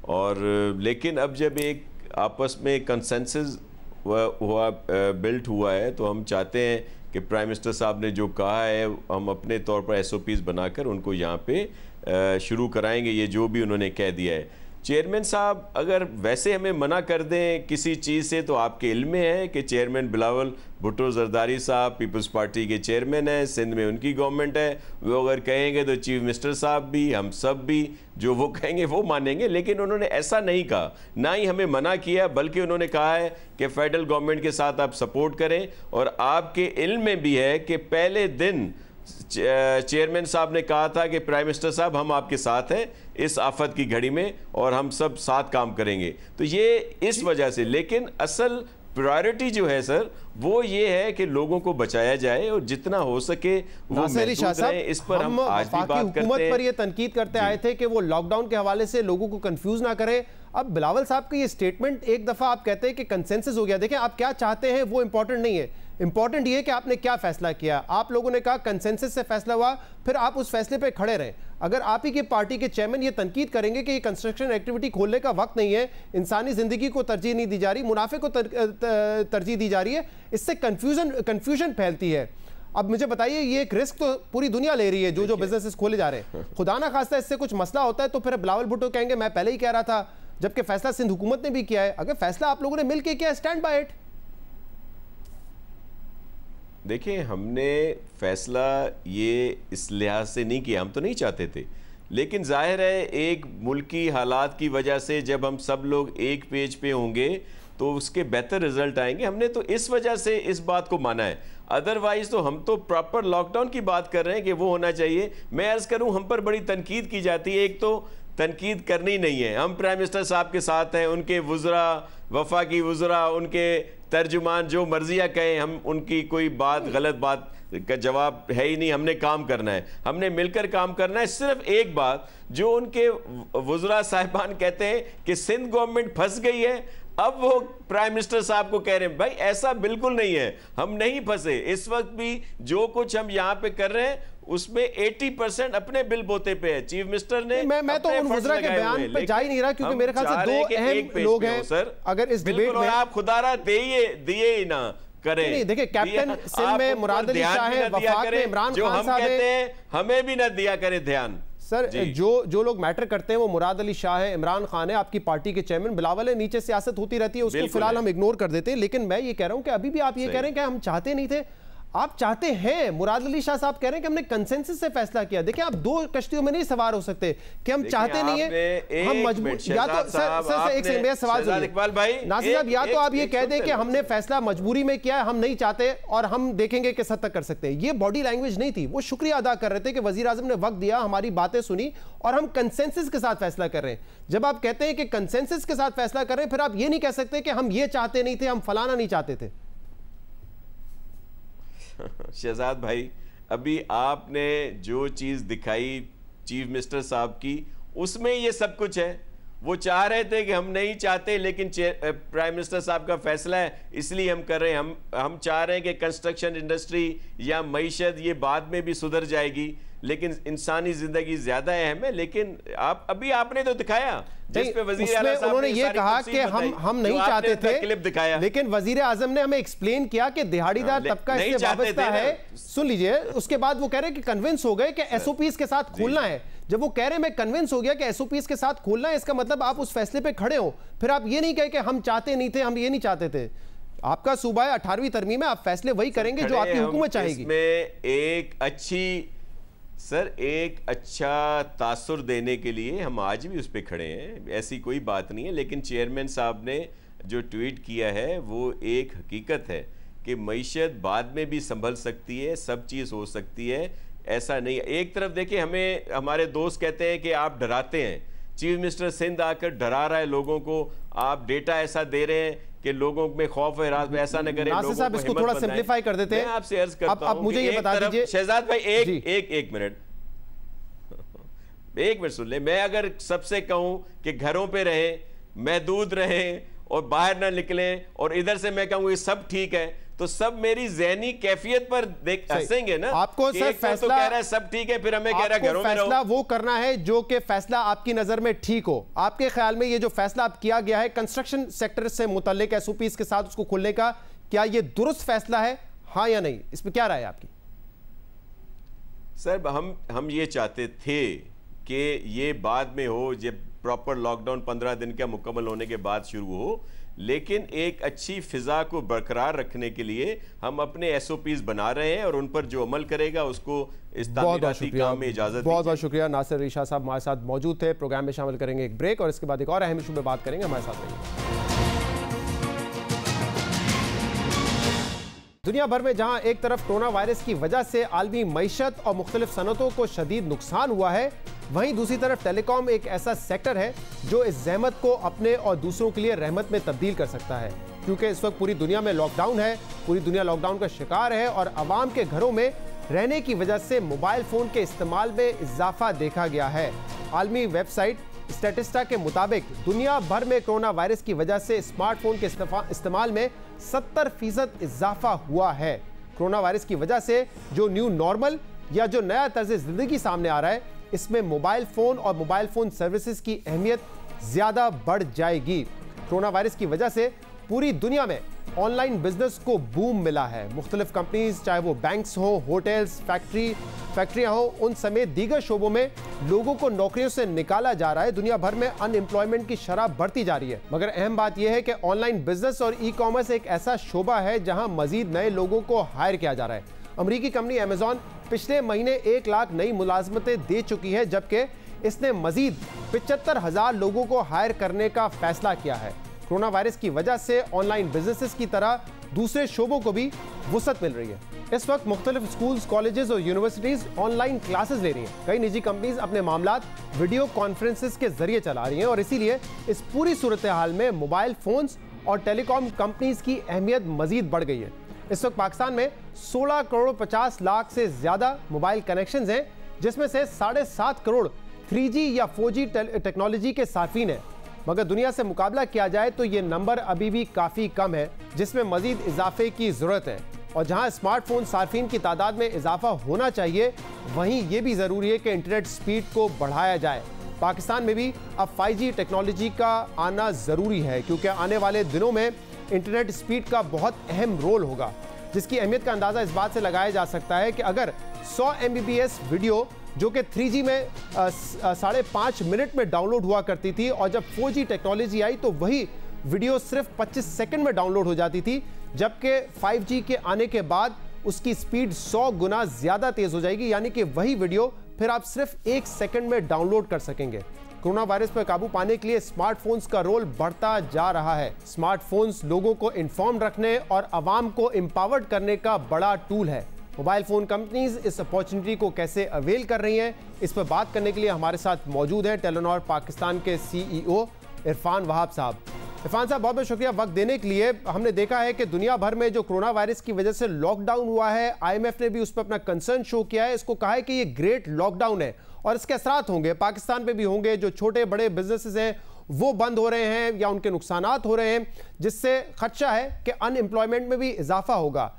G: और लेकिन अब जब एक आपस में कंसेंसस हुआ, बिल्ट हुआ है, तो हम चाहते हैं कि प्राइम मिनिस्टर साहब ने जो कहा है हम अपने तौर पर SOPs बनाकर उनको यहाँ पे शुरू कराएंगे, ये जो भी उन्होंने कह दिया है। चेयरमैन साहब अगर वैसे हमें मना कर दें किसी चीज़ से, तो आपके इल्म में है कि चेयरमैन बिलावल भुट्टो जरदारी साहब पीपल्स पार्टी के चेयरमैन हैं, सिंध में उनकी गवर्नमेंट है, वो अगर कहेंगे तो चीफ मिनिस्टर साहब भी, हम सब भी जो वो कहेंगे वो मानेंगे। लेकिन उन्होंने ऐसा नहीं कहा, ना ही हमें मना किया, बल्कि उन्होंने कहा है कि फेडरल गवर्नमेंट के साथ आप सपोर्ट करें। और आपके इल्म में भी है कि पहले दिन चेयरमैन साहब ने कहा था कि प्राइम मिनिस्टर साहब हम आपके साथ हैं इस आफत की घड़ी में और हम सब साथ काम करेंगे। तो ये इस वजह से, लेकिन असल प्रायोरिटी जो है सर वो ये है कि लोगों को बचाया जाए और जितना हो सके वो महफूज रहे। इस पर हम आज भी बात करते हैं।
A: पर ये तनकीद करते आए थे कि वो लॉकडाउन के हवाले से लोगों को कंफ्यूज ना करें। अब बिलावल साहब का ये स्टेटमेंट, एक दफा आप कहते हैं कि कंसेंसस हो गया, देखें आप क्या चाहते हैं वो इंपॉर्टेंट नहीं है, इंपॉर्टेंट ये है कि आपने क्या फैसला किया। आप लोगों ने कहा कंसेंसस से फैसला हुआ, फिर आप उस फैसले पे खड़े रहें। अगर आप ही की पार्टी के चेयरमैन ये तनकीद करेंगे कि ये कंस्ट्रक्शन एक्टिविटी खोलने का वक्त नहीं है, इंसानी जिंदगी को तरजीह नहीं दी जा रही, मुनाफे को तरजीह दी जा रही है, इससे कंफ्यूजन फैलती है। अब मुझे बताइए, ये एक रिस्क तो पूरी दुनिया ले रही है, जो बिजनेसेस खोले जा रहे हैं। खुदा ना खास्ता इससे कुछ मसला होता है तो फिर बिलावल भुट्टो कहेंगे मैं पहले ही कह रहा था, जबकि फैसला सिंध हुकूमत ने भी किया है। अगर फैसला आप लोगों ने मिलकर किया, स्टैंड बाय इट।
G: देखिए, हमने फैसला ये इस लिहाज से नहीं किया, हम तो नहीं चाहते थे, लेकिन जाहिर है एक मुल्की हालात की वजह से जब हम सब लोग एक पेज पे होंगे तो उसके बेहतर रिजल्ट आएंगे। हमने तो इस वजह से इस बात को माना है, अदरवाइज तो हम तो प्रॉपर लॉकडाउन की बात कर रहे हैं कि वो होना चाहिए। मैं अर्ज करूं, हम पर बड़ी तनकीद की जाती है, एक तो तनकीद करनी नहीं है, हम प्राइम मिनिस्टर साहब के साथ हैं, उनके वुज़रा, वफाकी वुज़रा, उनके तर्जुमान जो मर्जिया कहें, हम उनकी कोई बात, गलत बात का जवाब है ही नहीं। हमने काम करना है, हमने मिलकर काम करना है। सिर्फ एक बात जो उनके वुज़रा साहिबान कहते हैं कि सिंध गवर्नमेंट फंस गई है, अब वो प्राइम मिनिस्टर साहब को कह रहे हैं भाई ऐसा बिल्कुल नहीं है, हम नहीं फंसे। इस वक्त भी जो कुछ हम यहाँ पे कर रहे हैं उसमें 80% अपने बिल बोते पे है। चीफ मिनिस्टर ने
A: मैं तो उन वज़रा के बयान पे जा ही नहीं रहा, क्योंकि मेरे ख्याल से दो अहम लोग हैं सर अगर इस डिबेट में।
G: आप खुदारा दिए ही ना करें।
A: नहीं, देखिए कैप्टन सिंध में मुराद अली शाह है, वफाक में इमरान खान साहब है,
G: हमें भी ना दिया करें ध्यान।
A: सर जो लोग मैटर करते हैं वो मुराद अली शाह है, इमरान खान है, आपकी पार्टी के चेयरमैन, बिलावल है, नीचे सियासत होती रहती है, उसको फिलहाल हम इग्नोर कर देते हैं। लेकिन मैं ये कह रहा हूं कि अभी भी आप ये कह रहे हैं कि हम चाहते नहीं थे, आप चाहते हैं। मुराद अली शाह साहब कह रहे हैं कि हमने कंसेंसस से फैसला किया। देखिए आप दो कश्तियों में नहीं सवार हो सकते कि हम चाहते नहीं है, हम मजबूर, या तो सर एक सेकंड मेरा सवाल सुनिए नासिर साहब, या तो आप ये कह दें कि हमने फैसला मजबूरी में किया है, हम नहीं चाहते और हम देखेंगे किस हद तक कर सकते हैं। ये बॉडी लैंग्वेज नहीं थी, वो शुक्रिया अदा कर रहे थे कि वजीर आजम ने वक्त दिया, हमारी बातें सुनी और हम कंसेंसस के साथ फैसला कर रहे हैं। जब आप कहते हैं कि कंसेंसस के साथ फैसला कर रहे हैं, फिर आप ये नहीं कह सकते कि हम ये चाहते नहीं थे, हम फलाना नहीं चाहते थे।
G: शहजाद भाई, अभी आपने जो चीज़ दिखाई चीफ मिनिस्टर साहब की, उसमें ये सब कुछ है। वो चाह रहे थे कि हम नहीं चाहते, लेकिन प्राइम मिनिस्टर साहब का फैसला है इसलिए हम कर रहे हैं। हम चाह रहे हैं कि कंस्ट्रक्शन इंडस्ट्री या मईशत ये बाद में भी सुधर जाएगी, लेकिन इंसानी जिंदगी ज्यादा अहम है। लेकिन आपने तो दिखाया जिस पे वजीर आला साहब
A: उन्होंने ये कहा कि हम नहीं चाहते थे,
G: क्लिप दिखाया,
A: लेकिन वजीर आजम ने हमें एक्सप्लेन किया कि दिहाड़ीदार तबका इससे वाबस्ता है। सुन लीजिए, उसके बाद वो कह रहे हैं कि कन्विंस हो गए कि एसओपीज के साथ खोलना है। जब वो कह रहे हैं मैं कन्विंस हो गया कि एसओपीज के साथ खोलना है, इसका मतलब आप उस फैसले पे खड़े हो। फिर आप ये नहीं कहे कि हम चाहते नहीं थे, हम ये नहीं चाहते थे। आपका सूबा है, 18वीं तरमीम है, आप फैसले वही करेंगे जो आपकी हुकूमत चाहेगी।
G: एक अच्छा तासुर देने के लिए हम आज भी उस पर खड़े हैं, ऐसी कोई बात नहीं है। लेकिन चेयरमैन साहब ने जो ट्वीट किया है वो एक हकीकत है कि मईशत बाद में भी संभल सकती है, सब चीज़ हो सकती है, ऐसा नहीं है। एक तरफ देखिए, हमें हमारे दोस्त कहते हैं कि आप डराते हैं, चीफ मिनिस्टर सिंध आकर डरा रहा है लोगों को, आप डेटा ऐसा दे रहे हैं कि लोगों में खौफ है, रात में ऐसा न करें।
A: नासिर साहब इसको थोड़ा सिंप्लीफाई कर देते हैं।
G: मैं आपसे अर्ज करता हूं,
A: अब मुझे ये बता दीजिए
G: शहजाद भाई, एक मिनट सुन ले। मैं अगर सबसे कहूं कि घरों पे रहें, महदूद रहें और बाहर ना निकलें, और इधर से मैं कहूं ये सब ठीक है, तो सब मेरी ज़हनी कैफियत पर हंसेंगे ना।
A: आपको सर फैसला
G: तो कह रहा है सब ठीक है, फिर हमें कह रहा है घरों में रहो।
A: फैसला वो करना है जो कि फैसला आपकी नजर में ठीक हो। आपके ख्याल में ये जो फैसला अब किया गया है कंस्ट्रक्शन सेक्टर से मुतल्लिक एसओपीज के साथ उसको खोलने का, क्या ये दुरुस्त फैसला है, हाँ या नहीं? इस पर क्या राय है आपकी?
G: सर हम ये चाहते थे कि ये बाद में हो, जब प्रॉपर लॉकडाउन 15 दिन का मुकम्मल होने के बाद शुरू हो, लेकिन एक अच्छी फिजा को बरकरार रखने के लिए हम अपने एसओपीज बना रहे हैं और उन पर जो अमल करेगा उसको इस तामीराती काम में इजाजत।
A: बहुत बहुत शुक्रिया। नासिर अली शाह साहब हमारे साथ मौजूद थे। प्रोग्राम में शामिल करेंगे एक ब्रेक और इसके बाद एक और अहम इशू पे बात करेंगे। हमारे साथ रहिए। दुनिया भर में जहां एक तरफ कोरोना वायरस की वजह से आलमी मईशत और मुख्तलिफ सनतों को शदीद नुकसान हुआ है, वहीं दूसरी तरफ टेलीकॉम एक ऐसा सेक्टर है जो इस जहमत को अपने और दूसरों के लिए रहमत में तब्दील कर सकता है। क्योंकि इस वक्त पूरी दुनिया में लॉकडाउन है, पूरी दुनिया लॉकडाउन का शिकार है और आवाम के घरों में रहने की वजह से मोबाइल फ़ोन के इस्तेमाल में इजाफा देखा गया है। आलमी वेबसाइट स्टैटिस्टा के मुताबिक दुनिया भर में कोरोना वायरस की वजह से स्मार्टफोन के इस्तेमाल में 70% इजाफा हुआ है। कोरोना वायरस की वजह से जो न्यू नॉर्मल या जो नया तर्ज ज़िंदगी सामने आ रहा है, इसमें मोबाइल फ़ोन और मोबाइल फ़ोन सर्विसेज की अहमियत ज़्यादा बढ़ जाएगी। कोरोना वायरस की वजह से पूरी दुनिया में ऑनलाइन बिजनेस को बूम मिला है। मुख्तलिफ कंपनीज, चाहे वो बैंक्स हो, होटल्स, फैक्ट्रियाँ हो, उन समेत दीगर शोबों में लोगों को नौकरियों से निकाला जा रहा है। दुनिया भर में अनएम्प्लॉयमेंट की शरह बढ़ती जा रही है। मगर अहम बात यह है कि ऑनलाइन बिजनेस और ई कॉमर्स एक ऐसा शोबा है जहां मजीद नए लोगों को हायर किया जा रहा है। अमरीकी कंपनी अमेजॉन पिछले महीने 1 लाख नई मुलाजमतें दे चुकी है, जबकि इसने मजीद 75,000 लोगों को हायर करने का फैसला किया है। कोरोना वायरस की वजह से ऑनलाइन बिजनेसेस की तरह दूसरे शोबों को भी वुसअत मिल रही है। इस वक्त मुख्तलिफ स्कूल्स, कॉलेजेस और यूनिवर्सिटीज ऑनलाइन क्लासेस ले रही हैं। कई निजी कंपनीज अपने मामलात वीडियो कॉन्फ्रेंसेस के जरिए चला रही हैं और इसीलिए इस पूरी सूरत हाल में मोबाइल फोन्स और टेलीकॉम कंपनीज की अहमियत मजीद बढ़ गई है। इस वक्त पाकिस्तान में 16 करोड़ 50 लाख से ज्यादा मोबाइल कनेक्शंस हैं, जिसमें से 7.5 करोड़ 3G या 4G टेक्नोलॉजी के सार्फिन हैं। मगर दुनिया से मुकाबला किया जाए तो ये नंबर अभी भी काफ़ी कम है, जिसमें मजीद इजाफे की ज़रूरत है। और जहां स्मार्टफोन सार्फिन की तादाद में इजाफा होना चाहिए, वहीं ये भी ज़रूरी है कि इंटरनेट स्पीड को बढ़ाया जाए। पाकिस्तान में भी अब 5G टेक्नोलॉजी का आना ज़रूरी है, क्योंकि आने वाले दिनों में इंटरनेट स्पीड का बहुत अहम रोल होगा, जिसकी अहमियत का अंदाज़ा इस बात से लगाया जा सकता है कि अगर 100 Mbps वीडियो जो कि 3G में 5.5 मिनट में डाउनलोड हुआ करती थी, और जब 4G टेक्नोलॉजी आई तो वही वीडियो सिर्फ 25 सेकंड में डाउनलोड हो जाती थी, जबकि 5G के आने के बाद उसकी स्पीड 100 गुना ज़्यादा तेज़ हो जाएगी, यानी कि वही वीडियो फिर आप सिर्फ 1 सेकंड में डाउनलोड कर सकेंगे। कोरोना वायरस पर काबू पाने के लिए स्मार्टफोन्स का रोल बढ़ता जा रहा है। स्मार्टफोन्स लोगों को इन्फॉर्म रखने और आवाम को एम्पावर्ड करने का बड़ा टूल है। मोबाइल फ़ोन कंपनीज इस अपॉर्चुनिटी को कैसे अवेल कर रही हैं, इस पर बात करने के लिए हमारे साथ मौजूद हैं टेलीनॉर पाकिस्तान के CEO इरफान वहाब साहब। इरफान साहब, बहुत बहुत शुक्रिया वक्त देने के लिए। हमने देखा है कि दुनिया भर में जो कोरोना वायरस की वजह से लॉकडाउन हुआ है, IMF ने भी उस पर अपना कंसर्न शो किया है। इसको कहा है कि ये ग्रेट लॉकडाउन है और इसके असरात होंगे, पाकिस्तान पे भी होंगे। जो छोटे बड़े बिजनेसेस हैं वो बंद हो रहे हैं या उनके नुकसानात हो रहे हैं, जिससे खदशा है कि अनएम्प्लॉयमेंट में भी इजाफा होगा।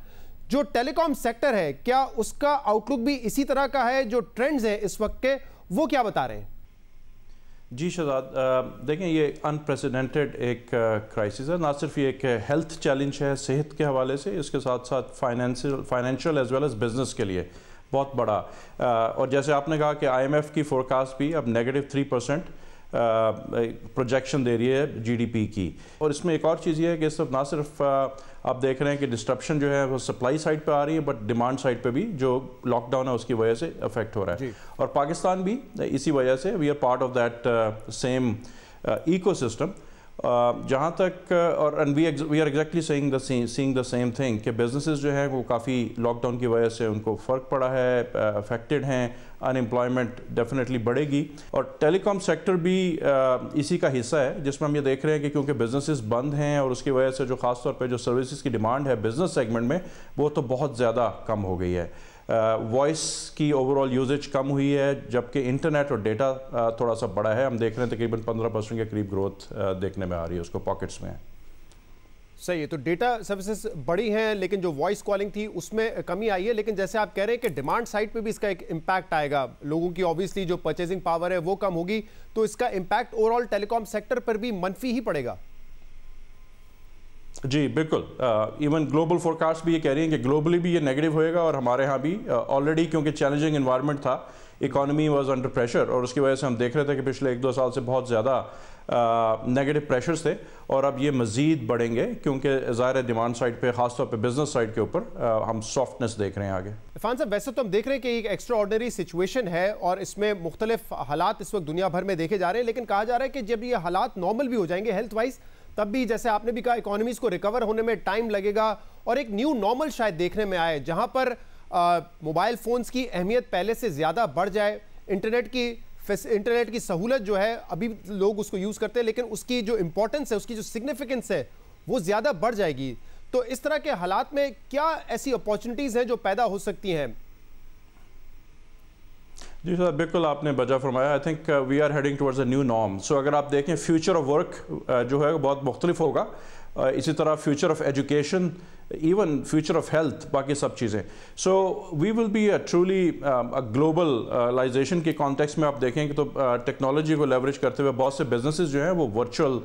A: जो टेलीकॉम सेक्टर है, क्या उसका आउटलुक भी इसी तरह का है? जो ट्रेंड्स हैं इस वक्त के, वो क्या बता रहे हैं?
H: जी शहजाद, देखें, ये अनप्रेसिडेंटेड एक क्राइसिस है। ना सिर्फ ये एक हेल्थ चैलेंज है सेहत के हवाले से, इसके साथ साथ financial as well as business के लिए बहुत बड़ा। और जैसे आपने कहा कि IMF की फोरकास्ट भी अब -3% प्रोजेक्शन दे रही है GDP की। और इसमें एक और चीज़ ये है कि ना सिर्फ आप देख रहे हैं कि डिस्ट्रप्शन जो है वो सप्लाई साइड पे आ रही है, बट डिमांड साइड पे भी जो लॉकडाउन है उसकी वजह से अफेक्ट हो रहा है। और पाकिस्तान भी इसी वजह से we are part of that same ecosystem. जहाँ तक और we are exactly seeing the same thing कि बिजनेसेस जो है वो काफ़ी लॉकडाउन की वजह से उनको फ़र्क पड़ा है, अफेक्टेड हैं, अनएम्प्लॉयमेंट डेफिनेटली बढ़ेगी। और टेलीकॉम सेक्टर भी इसी का हिस्सा है, जिसमें हम ये देख रहे हैं कि क्योंकि बिजनेसेस बंद हैं और उसकी वजह से जो ख़ास तौर पे जो सर्विसेज की डिमांड है बिजनेस सेगमेंट में, वो तो बहुत ज़्यादा कम हो गई है। वॉइस की ओवरऑल यूजेज कम हुई है, जबकि इंटरनेट और डेटा थोड़ा सा बड़ा है। हम देख रहे हैं तकरीबन 15% के करीब ग्रोथ देखने में आ रही है, उसको पॉकेट्स में है।
A: सही है, तो डेटा सर्विसेज बड़ी हैं, लेकिन जो वॉइस कॉलिंग थी उसमें कमी आई है। लेकिन जैसे आप कह रहे हैं कि डिमांड साइड पे भी इसका एक इम्पैक्ट आएगा, लोगों की ऑब्वियसली जो परचेजिंग पावर है वो कम होगी, तो इसका इम्पैक्ट ओवरऑल टेलीकॉम सेक्टर पर भी मनफी ही पड़ेगा।
H: जी बिल्कुल, इवन ग्लोबल फोरकास्ट भी ये कह रही है कि ग्लोबली भी ये नेगेटिव होएगा और हमारे यहाँ भी ऑलरेडी, क्योंकि चैलेंजिंग एनवायरनमेंट था, इकोनॉमी वाज अंडर प्रेशर, और उसकी वजह से हम देख रहे थे कि पिछले 1-2 साल से बहुत ज़्यादा नेगेटिव प्रेशर्स थे, और अब ये मज़ीद बढ़ेंगे क्योंकि ज़ाहिर है डिमांड साइड पे, ख़ासतौर पे बिजनेस साइड के ऊपर हम सॉफ्टनेस देख रहे हैं आगे।
A: इरफान साहब, वैसे तो हम देख रहे हैं कि एक एक्स्ट्रा ऑर्डिनरी सिचुएशन है और इसमें मुख्तलिफ हालात इस वक्त दुनिया भर में देखे जा रहे हैं, लेकिन कहा जा रहा है कि जब ये हालात नॉर्मल भी हो जाएंगे हेल्थ वाइज, तब भी जैसे आपने भी कहा इकोनॉमीज को रिकवर होने में टाइम लगेगा और एक न्यू नॉर्मल शायद देखने में आए, जहां पर मोबाइल फोन्स की अहमियत पहले से ज़्यादा बढ़ जाए। इंटरनेट की सहूलत जो है, अभी लोग उसको यूज़ करते हैं, लेकिन उसकी जो इंपॉर्टेंस है, उसकी जो सिग्निफिकेंस है, वो ज़्यादा बढ़ जाएगी। तो इस तरह के हालात में क्या ऐसी अपॉर्चुनिटीज़ हैं जो पैदा हो सकती हैं?
H: जी सर, बिल्कुल आपने बजा फरमाया। I think we are heading towards a new norm. So अगर आप देखें, फ्यूचर ऑफ वर्क जो है बहुत मुख्तलिफ होगा, इसी तरह future of education, even future of health, बाकी सब चीज़ें। So we will be truly globalisation के कॉन्टेक्स्ट में आप देखें कि तो टेक्नोलॉजी को लेवरेज करते हुए बहुत से बिजनेसेस जो हैं वो वर्चुअल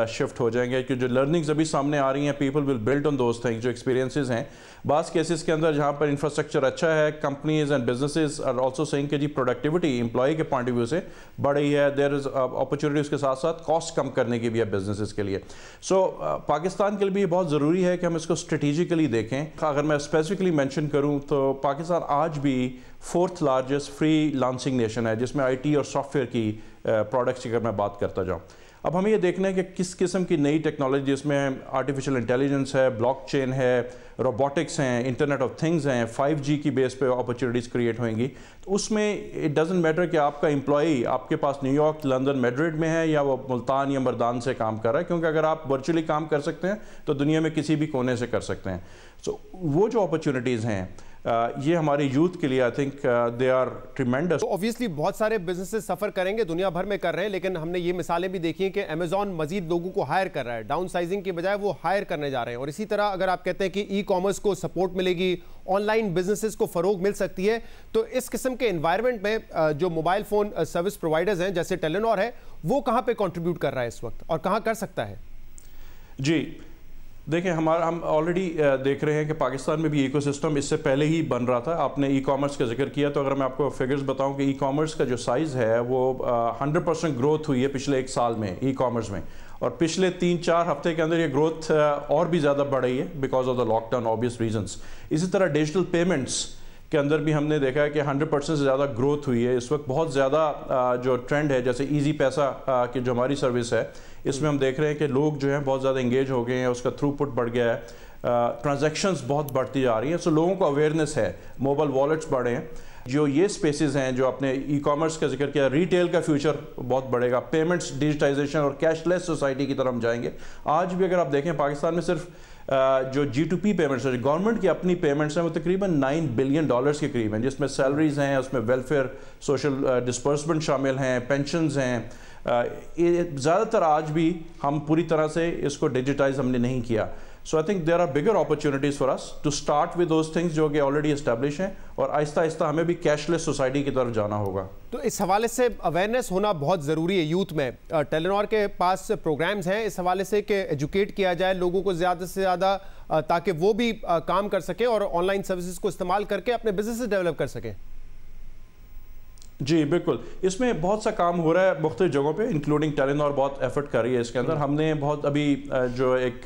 H: शिफ्ट हो जाएंगे, कि जो लर्निंग्स अभी सामने आ रही हैं, people will build on those things, जो एक्सपीरियंसेस हैं। बास केसेस के अंदर जहाँ पर इंफ्रास्ट्रक्चर अच्छा है, companies and businesses are also saying कि जी प्रोडक्टिविटी एम्प्लॉय के पॉइंट ऑफ व्यू से बढ़ रही है, देयर इज अपॉर्चुनिटी, उसके साथ साथ कॉस्ट कम करने की भी है बिजनेसेस के लिए। सो पाकिस्तान के लिए भी बहुत ज़रूरी है कि हम इसको स्ट्रेटेजिकली देखें। अगर मैं स्पेसिफिकली मेंशन करूं तो पाकिस्तान आज भी 4th largest free lancing nation है, जिसमें IT और सॉफ्टवेयर की प्रोडक्ट्स की अगर मैं बात करता जाऊं। अब हमें ये देखना है कि किस किस्म की नई टेक्नोलॉजी, जिसमें आर्टिफिशियल इंटेलिजेंस है, ब्लॉकचेन है, रोबोटिक्स हैं, इंटरनेट ऑफ थिंग्स हैं, 5G की बेस पे अपॉर्चुनिटीज़ क्रिएट होंगी। तो उसमें इट डजंट मैटर कि आपका एम्प्लॉई आपके पास न्यूयॉर्क, लंदन, मैड्रिड में है या वो मुल्तान या मर्दान से काम कर रहा है, क्योंकि अगर आप वर्चुअली काम कर सकते हैं तो दुनिया में किसी भी कोने से कर सकते हैं। सो वो जो अपॉर्चुनिटीज़ हैं ये हमारे यूथ के लिए I think they are tremendous.
A: Obviously बहुत सारे बिजनेसेस सफ़र करेंगे, दुनिया भर में कर रहे हैं, लेकिन हमने ये मिसालें भी देखी हैं कि अमेजॉन मजीद लोगों को हायर कर रहा है, डाउन साइजिंग के बजाय वो हायर करने जा रहे हैं। और इसी तरह अगर आप कहते हैं कि ई-कॉमर्स को सपोर्ट मिलेगी, ऑनलाइन बिजनेसेस को फ़रोग मिल सकती है, तो इस किस्म के एनवायरनमेंट में जो मोबाइल फ़ोन सर्विस प्रोवाइडर्स हैं जैसे टेलीनॉर है, वो कहाँ पर कॉन्ट्रीब्यूट कर रहा है इस वक्त और कहाँ कर सकता है?
H: जी देखिए हम ऑलरेडी देख रहे हैं कि पाकिस्तान में भी इकोसिस्टम इससे पहले ही बन रहा था। आपने ई कॉमर्स का जिक्र किया, तो अगर मैं आपको फिगर्स बताऊं कि ई कॉमर्स का जो साइज़ है वो 100% ग्रोथ हुई है पिछले 1 साल में ई कॉमर्स में, और पिछले 3-4 हफ्ते के अंदर ये ग्रोथ और भी ज़्यादा बढ़ रही है because of the lockdown obvious reasons. इसी तरह डिजिटल पेमेंट्स के अंदर भी हमने देखा है कि 100% से ज़्यादा ग्रोथ हुई है। इस वक्त बहुत ज़्यादा जो ट्रेंड है, जैसे इजी पैसा की जो हमारी सर्विस है, इसमें हम देख रहे हैं कि लोग जो हैं बहुत ज़्यादा इंगेज हो गए हैं, उसका थ्रूपुट बढ़ गया है, ट्रांजैक्शंस बहुत बढ़ती जा रही हैं। सो लोगों को अवेयरनेस है, मोबाइल वॉलेट्स बढ़े हैं। जो ये स्पेसेस हैं जो आपने ई कॉमर्स का जिक्र किया, रिटेल का फ्यूचर बहुत बढ़ेगा, पेमेंट्स डिजिटाइजेशन और कैशलेस सोसाइटी की तरफ हम जाएंगे। आज भी अगर आप देखें पाकिस्तान में सिर्फ जो G2P पेमेंट्स है, गवर्नमेंट की अपनी पेमेंट्स हैं, वो तकरीबन $9 बिलियन के करीब हैं, जिसमें सैलरीज हैं, उसमें वेलफेयर सोशल डिस्पर्समेंट शामिल हैं, पेंशन्स हैं। ज़्यादातर आज भी हम पूरी तरह से इसको डिजिटाइज हमने नहीं किया। So I think there are bigger opportunities for us to start with those things जो कि ऑलरेडी एस्टेब्लिश हैं, और आहिस्ता आहिस्ता हमें भी कैशलेस सोसाइटी की तरफ जाना होगा।
A: तो इस हवाले से अवेयरनेस होना बहुत ज़रूरी है यूथ में। टेलीनॉर के पास प्रोग्राम्स हैं इस हवाले से कि एजुकेट किया जाए लोगों को ज़्यादा से ज़्यादा, ताकि वो भी काम कर सकें और ऑनलाइन सर्विसेज को इस्तेमाल करके अपने बिजनेस डेवलप कर सकें।
H: जी बिल्कुल, इसमें बहुत सा काम हो रहा है मुख्तलिफ जगहों पे, इंक्लूडिंग टेलीनॉर बहुत एफर्ट कर रही है इसके अंदर। हमने बहुत अभी जो एक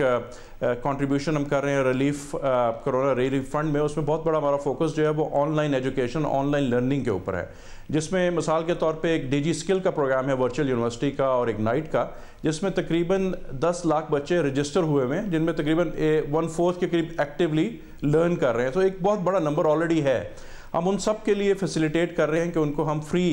H: कंट्रीब्यूशन हम कर रहे हैं रिलीफ कोरोना रिलीफ फंड में, उसमें बहुत बड़ा हमारा फोकस जो है वो ऑनलाइन एजुकेशन, ऑनलाइन लर्निंग के ऊपर है, जिसमें मिसाल के तौर पे एक DG स्किल का प्रोग्राम है वर्चुअल यूनिवर्सिटी का और इग्नाइट का, जिसमें तकरीबन 10 लाख बच्चे रजिस्टर हुए हुए हैं, जिनमें तकरीबन 1/4 के करीब एक्टिवली लर्न कर रहे हैं। तो एक बहुत बड़ा नंबर ऑलरेडी है। हम उन सब के लिए फैसिलिटेट कर रहे हैं कि उनको हम फ्री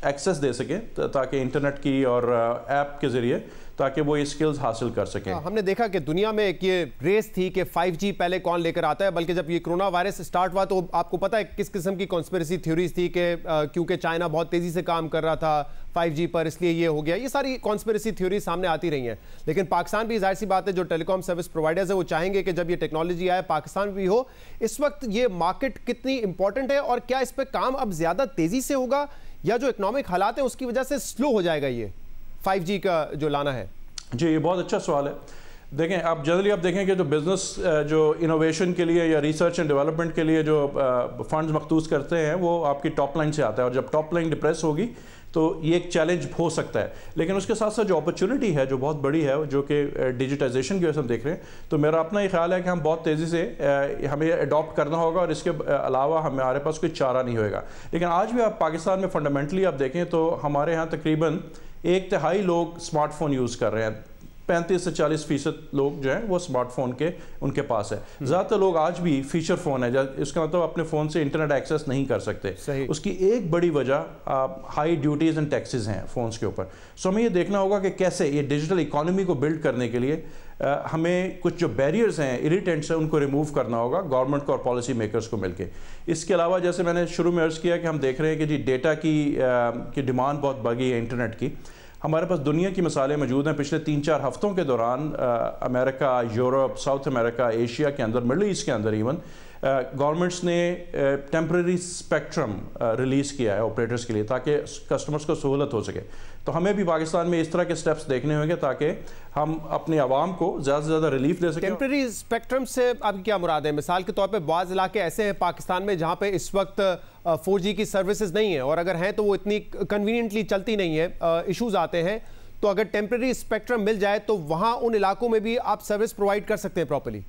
H: एक्सेस दे सकें, ताकि इंटरनेट की और ऐप के ज़रिए, ताकि वो ये स्किल्स हासिल कर सकें।
A: हमने देखा कि दुनिया में एक ये रेस थी कि 5G पहले कौन लेकर आता है, बल्कि जब ये कोरोना वायरस स्टार्ट हुआ तो आपको पता है किस किस्म की कॉन्स्पिरेसी थ्योरीज थी कि क्योंकि चाइना बहुत तेज़ी से काम कर रहा था 5G पर, इसलिए ये हो गया। ये सारी कॉन्स्पिरेसी थ्योरी सामने आती रही हैं, लेकिन पाकिस्तान भी जाहिर सी बात है जो टेलीकॉम सर्विस प्रोवाइडर्स है वो चाहेंगे कि जब ये टेक्नोलॉजी आए पाकिस्तान भी हो। इस वक्त ये मार्केट कितनी इंपॉर्टेंट है और क्या इस पर काम अब ज़्यादा तेज़ी से होगा या जो इकोनॉमिक हालात है उसकी वजह से स्लो हो जाएगा ये 5G का जो लाना है?
H: जी ये बहुत अच्छा सवाल है। देखें आप जनरली आप देखें कि जो बिज़नेस जो इनोवेशन के लिए या रिसर्च एंड डेवलपमेंट के लिए जो फंड्स मखसूस करते हैं वो आपकी टॉप लाइन से आता है, और जब टॉप लाइन डिप्रेस होगी तो ये एक चैलेंज हो सकता है। लेकिन उसके साथ साथ जो अपॉर्चुनिटी है जो बहुत बड़ी है, जो कि डिजिटाइजेशन की वजह से हम देख रहे हैं, तो मेरा अपना ये ख्याल है कि हम बहुत तेज़ी से हमें अडॉप्ट करना होगा और इसके अलावा हमारे पास कोई चारा नहीं होएगा। लेकिन आज भी आप पाकिस्तान में फंडामेंटली आप देखें तो हमारे यहाँ तकरीबन 1/3 लोग स्मार्टफोन यूज़ कर रहे हैं, 35 से 40% लोग जो हैं वो स्मार्टफोन के उनके पास है। ज़्यादातर लोग आज भी फीचर फ़ोन है, इसका मतलब अपने फ़ोन से इंटरनेट एक्सेस नहीं कर सकते। उसकी एक बड़ी वजह हाई ड्यूटीज़ एंड टैक्सेस हैं फ़ोन्स के ऊपर। सो हमें ये देखना होगा कि कैसे ये डिजिटल इकॉनमी को बिल्ड करने के लिए हमें कुछ जो बैरियर्स हैं, इरिटेंट्स हैं, उनको रिमूव करना होगा गवर्नमेंट को और पॉलिसी मेकर्स को मिलके। इसके अलावा जैसे मैंने शुरू में अर्ज़ किया कि हम देख रहे हैं कि जी डेटा की डिमांड बहुत बढ़ी है इंटरनेट की। हमारे पास दुनिया की मिसालें मौजूद हैं। पिछले 3-4 हफ्तों के दौरान America, Europe, south America, Asia के अंदर, मिडल ईस्ट के अंदर इवन गवर्नमेंट्स ने टेम्परेरी स्पेक्ट्रम रिलीज़ किया है ऑपरेटर्स के लिए, ताकि कस्टमर्स को सहूलत हो सके। तो हमें भी पाकिस्तान में इस तरह के स्टेप्स देखने होंगे ताकि हम अपने आवाम को ज़्यादा से ज़्यादा रिलीफ दे सकें।
A: टेम्परेरी स्पेक्ट्रम से आपकी क्या मुराद है? मिसाल के तौर पे बाज़ इलाके ऐसे हैं पाकिस्तान में जहाँ पे इस वक्त 4G की सर्विसेज नहीं है, और अगर हैं तो वो इतनी कन्वीनियंटली चलती नहीं है, इश्यूज आते हैं। तो अगर टेम्परेरी स्पेक्ट्रम मिल जाए तो वहाँ उन इलाकों में भी आप सर्विस प्रोवाइड कर सकते हैं प्रॉपर्ली?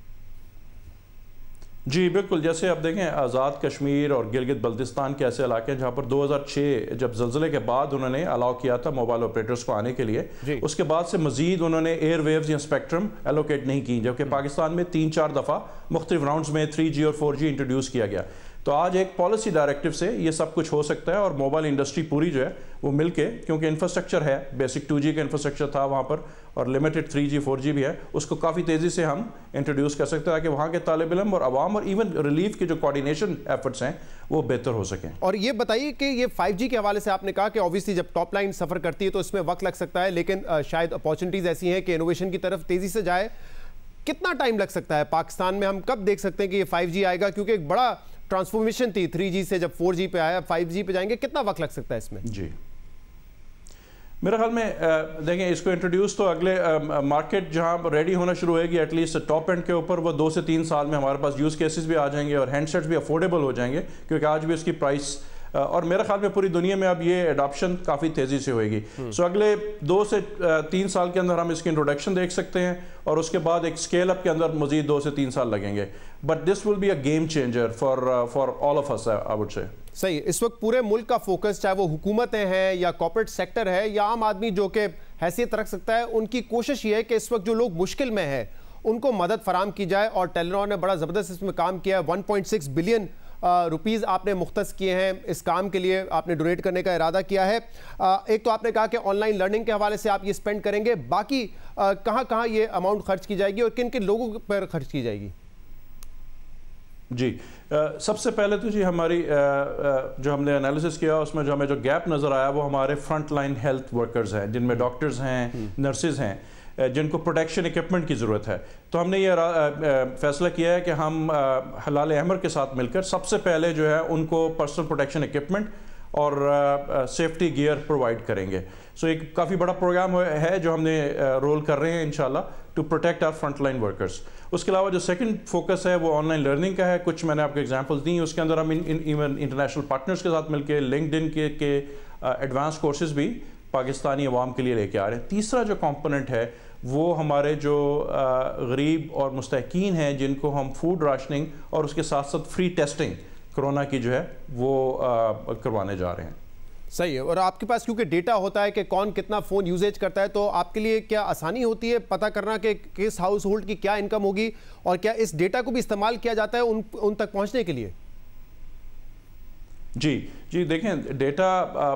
H: जी बिल्कुल, जैसे आप देखें आज़ाद कश्मीर और गिलगित बल्तिस्तान के ऐसे इलाके हैं जहाँ पर 2006 जब ज़लज़ले के बाद उन्होंने अलाउ किया था मोबाइल ऑपरेटर्स को आने के लिए, उसके बाद से मजीद उन्होंने एयर वेव्स या स्पेक्ट्रम एलोकेट नहीं की, जबकि पाकिस्तान में 3-4 दफ़ा मुख्तलिफ राउंड्स में 3G और 4G इंट्रोड्यूस किया गया। तो आज एक पॉलिसी डायरेक्टिव से ये सब कुछ हो सकता है, और मोबाइल इंडस्ट्री पूरी जो है वो मिलके, क्योंकि इंफ्रास्ट्रक्चर है, बेसिक 2G का इंफ्रास्ट्रक्चर था वहाँ पर और लिमिटेड 3G 4G भी है, उसको काफ़ी तेज़ी से हम इंट्रोड्यूस कर सकते हैं ताकि वहाँ के तालिब इल्म और आवाम और इवन रिलीफ के जो कोऑर्डिनेशन एफर्ट्स हैं वो बेहतर हो सकें।
A: और ये बताइए कि ये 5G के हवाले से आपने कहा कि ऑब्वियसली जब टॉप लाइन सफ़र करती है तो इसमें वक्त लग सकता है, लेकिन शायद अपॉर्चुनिटीज़ ऐसी हैं कि इनोवेशन की तरफ तेज़ी से जाए। कितना टाइम लग सकता है पाकिस्तान में? हम कब देख सकते हैं कि ये 5G आएगा? क्योंकि एक बड़ा ट्रांसफॉर्मेशन थी 3G से, जब 4G पे आया 5G पे जाएंगे, कितना वक्त लग सकता है इसमें?
H: जी मेरे ख्याल में देखें, इसको इंट्रोड्यूस तो अगले मार्केट जहां रेडी होना शुरू होगी एटलीस्ट टॉप एंड के ऊपर, वो 2 से 3 साल में हमारे पास यूज़ केसेस भी आ जाएंगे और हैंडसेट्स भी अफोर्डेबल हो जाएंगे, क्योंकि आज भी उसकी प्राइस और मेरे ख्याल में पूरी दुनिया में अब ये एडॉप्शन काफ़ी तेज़ी से होगी। सो अगले 2 से 3 साल के अंदर हम इसकी इंट्रोडक्शन देख सकते हैं और उसके बाद एक स्केल अप के अंदर मजीद 2 से 3 साल लगेंगे। But this will be a game changer for all of us, I would say.
A: सही, इस वक्त पूरे मुल्क का फोकस, चाहे वो हुकूमतें हैं या कॉर्पोरेट सेक्टर है या आम आदमी जो कि हैसियत रख सकता है, उनकी कोशिश ये है कि इस वक्त जो लोग मुश्किल में हैं उनको मदद फराम की जाए। और टेलीनॉर ने बड़ा ज़बरदस्त इसमें काम किया है। 1.6 बिलियन रुपीज़ आपने मुख्तस किए हैं इस काम के लिए, आपने डोनेट करने का इरादा किया है। एक तो आपने कहा कि ऑनलाइन लर्निंग के हवाले से आप ये स्पेंड करेंगे, बाकी कहाँ कहाँ ये अमाउंट खर्च की जाएगी और किन किन लोगों पर खर्च की जाएगी?
H: जी, सबसे पहले तो जी हमारी जो हमने एनालिसिस किया उसमें जो हमें जो गैप नज़र आया वो हमारे फ्रंट लाइन हेल्थ वर्कर्स हैं, जिनमें डॉक्टर्स हैं, नर्सेज हैं, जिनको प्रोटेक्शन इक्विपमेंट की ज़रूरत है। तो हमने ये फैसला किया है कि हम हलाल अहमर के साथ मिलकर सबसे पहले जो है उनको पर्सनल प्रोटेक्शन इक्विपमेंट और सेफ्टी गियर प्रोवाइड करेंगे। सो एक काफ़ी बड़ा प्रोग्राम है जो हमने रोल कर रहे हैं इंशाल्लाह to protect our front line workers. उसके अलावा जो सेकंड फोकस है वो ऑनलाइन लर्निंग का है। कुछ मैंने आपको एग्जांपल्स दी, उसके अंदर हम इवन इंटरनेशनल पार्टनर्स के साथ मिलकर लिंक्डइन के एडवांस कोर्सेज भी पाकिस्तानी अवाम के लिए लेके आ रहे हैं। तीसरा जो कंपोनेंट है वो हमारे जो गरीब और मुस्तहकीन हैं, जिनको हम फूड राशनिंग और उसके साथ साथ फ्री टेस्टिंग कोरोना की जो है वो करवाने जा रहे हैं।
A: सही है। और आपके पास क्योंकि डेटा होता है कि कौन कितना फ़ोन यूजेज करता है, तो आपके लिए क्या आसानी होती है पता करना कि किस हाउस होल्ड की क्या इनकम होगी, और क्या इस डेटा को भी इस्तेमाल किया जाता है उन तक पहुंचने के लिए?
H: जी देखें, डेटा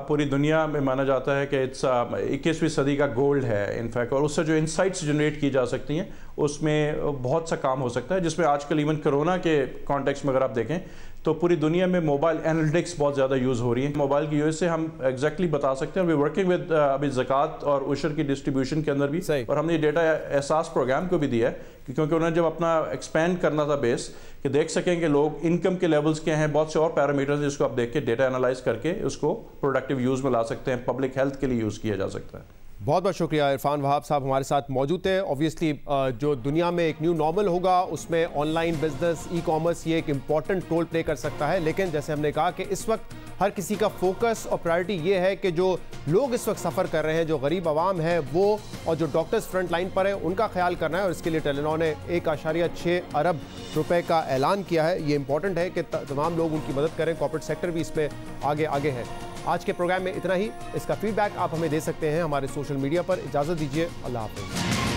H: पूरी दुनिया में माना जाता है कि इट्स 21वीं सदी का गोल्ड है इनफैक्ट, और उससे जो इंसाइट्स जनरेट की जा सकती हैं उसमें बहुत सा काम हो सकता है, जिसमें आजकल इवन कोरोना के कॉन्टेक्स्ट में अगर आप देखें तो पूरी दुनिया में मोबाइल एनालिटिक्स बहुत ज़्यादा यूज़ हो रही है। मोबाइल की यूज़ से हम एग्जैक्टली बता सकते हैं। वी वर्किंग विद अभी ज़कात और उशर की डिस्ट्रीब्यूशन के अंदर भी, और हमने ये डेटा एहसास प्रोग्राम को भी दिया है क्योंकि उन्होंने जब अपना एक्सपेंड करना था बेस कि देख सकें कि लोग इनकम के लेवल्स क्या हैं, बहुत से और पैरामीटर्स जिसको आप देख के डेटा एनालाइज करके उसको प्रोडक्टिव यूज़ में ला सकते हैं, पब्लिक हेल्थ के लिए यूज़ किया जा सकता है।
A: बहुत बहुत शुक्रिया। इरफान वहाब साहब हमारे साथ मौजूद थे। ऑब्वियसली जो दुनिया में एक न्यू नॉर्मल होगा उसमें ऑनलाइन बिजनेस, ई कॉमर्स ये एक इम्पॉर्टेंट रोल प्ले कर सकता है, लेकिन जैसे हमने कहा कि इस वक्त हर किसी का फोकस और प्रायोरिटी ये है कि जो लोग इस वक्त सफ़र कर रहे हैं, जो गरीब आवाम है वो, और जो डॉक्टर्स फ्रंट लाइन पर हैं उनका ख्याल करना है। और इसके लिए टेलीनॉर ने 1.6 अरब रुपए का ऐलान किया है। ये इंपॉर्टेंट है कि तमाम लोग उनकी मदद करें, कॉर्पोरेट सेक्टर भी इसमें आगे है। आज के प्रोग्राम में इतना ही। इसका फीडबैक आप हमें दे सकते हैं हमारे सोशल मीडिया पर। इजाज़त दीजिए, अल्लाह हाफ़िज़।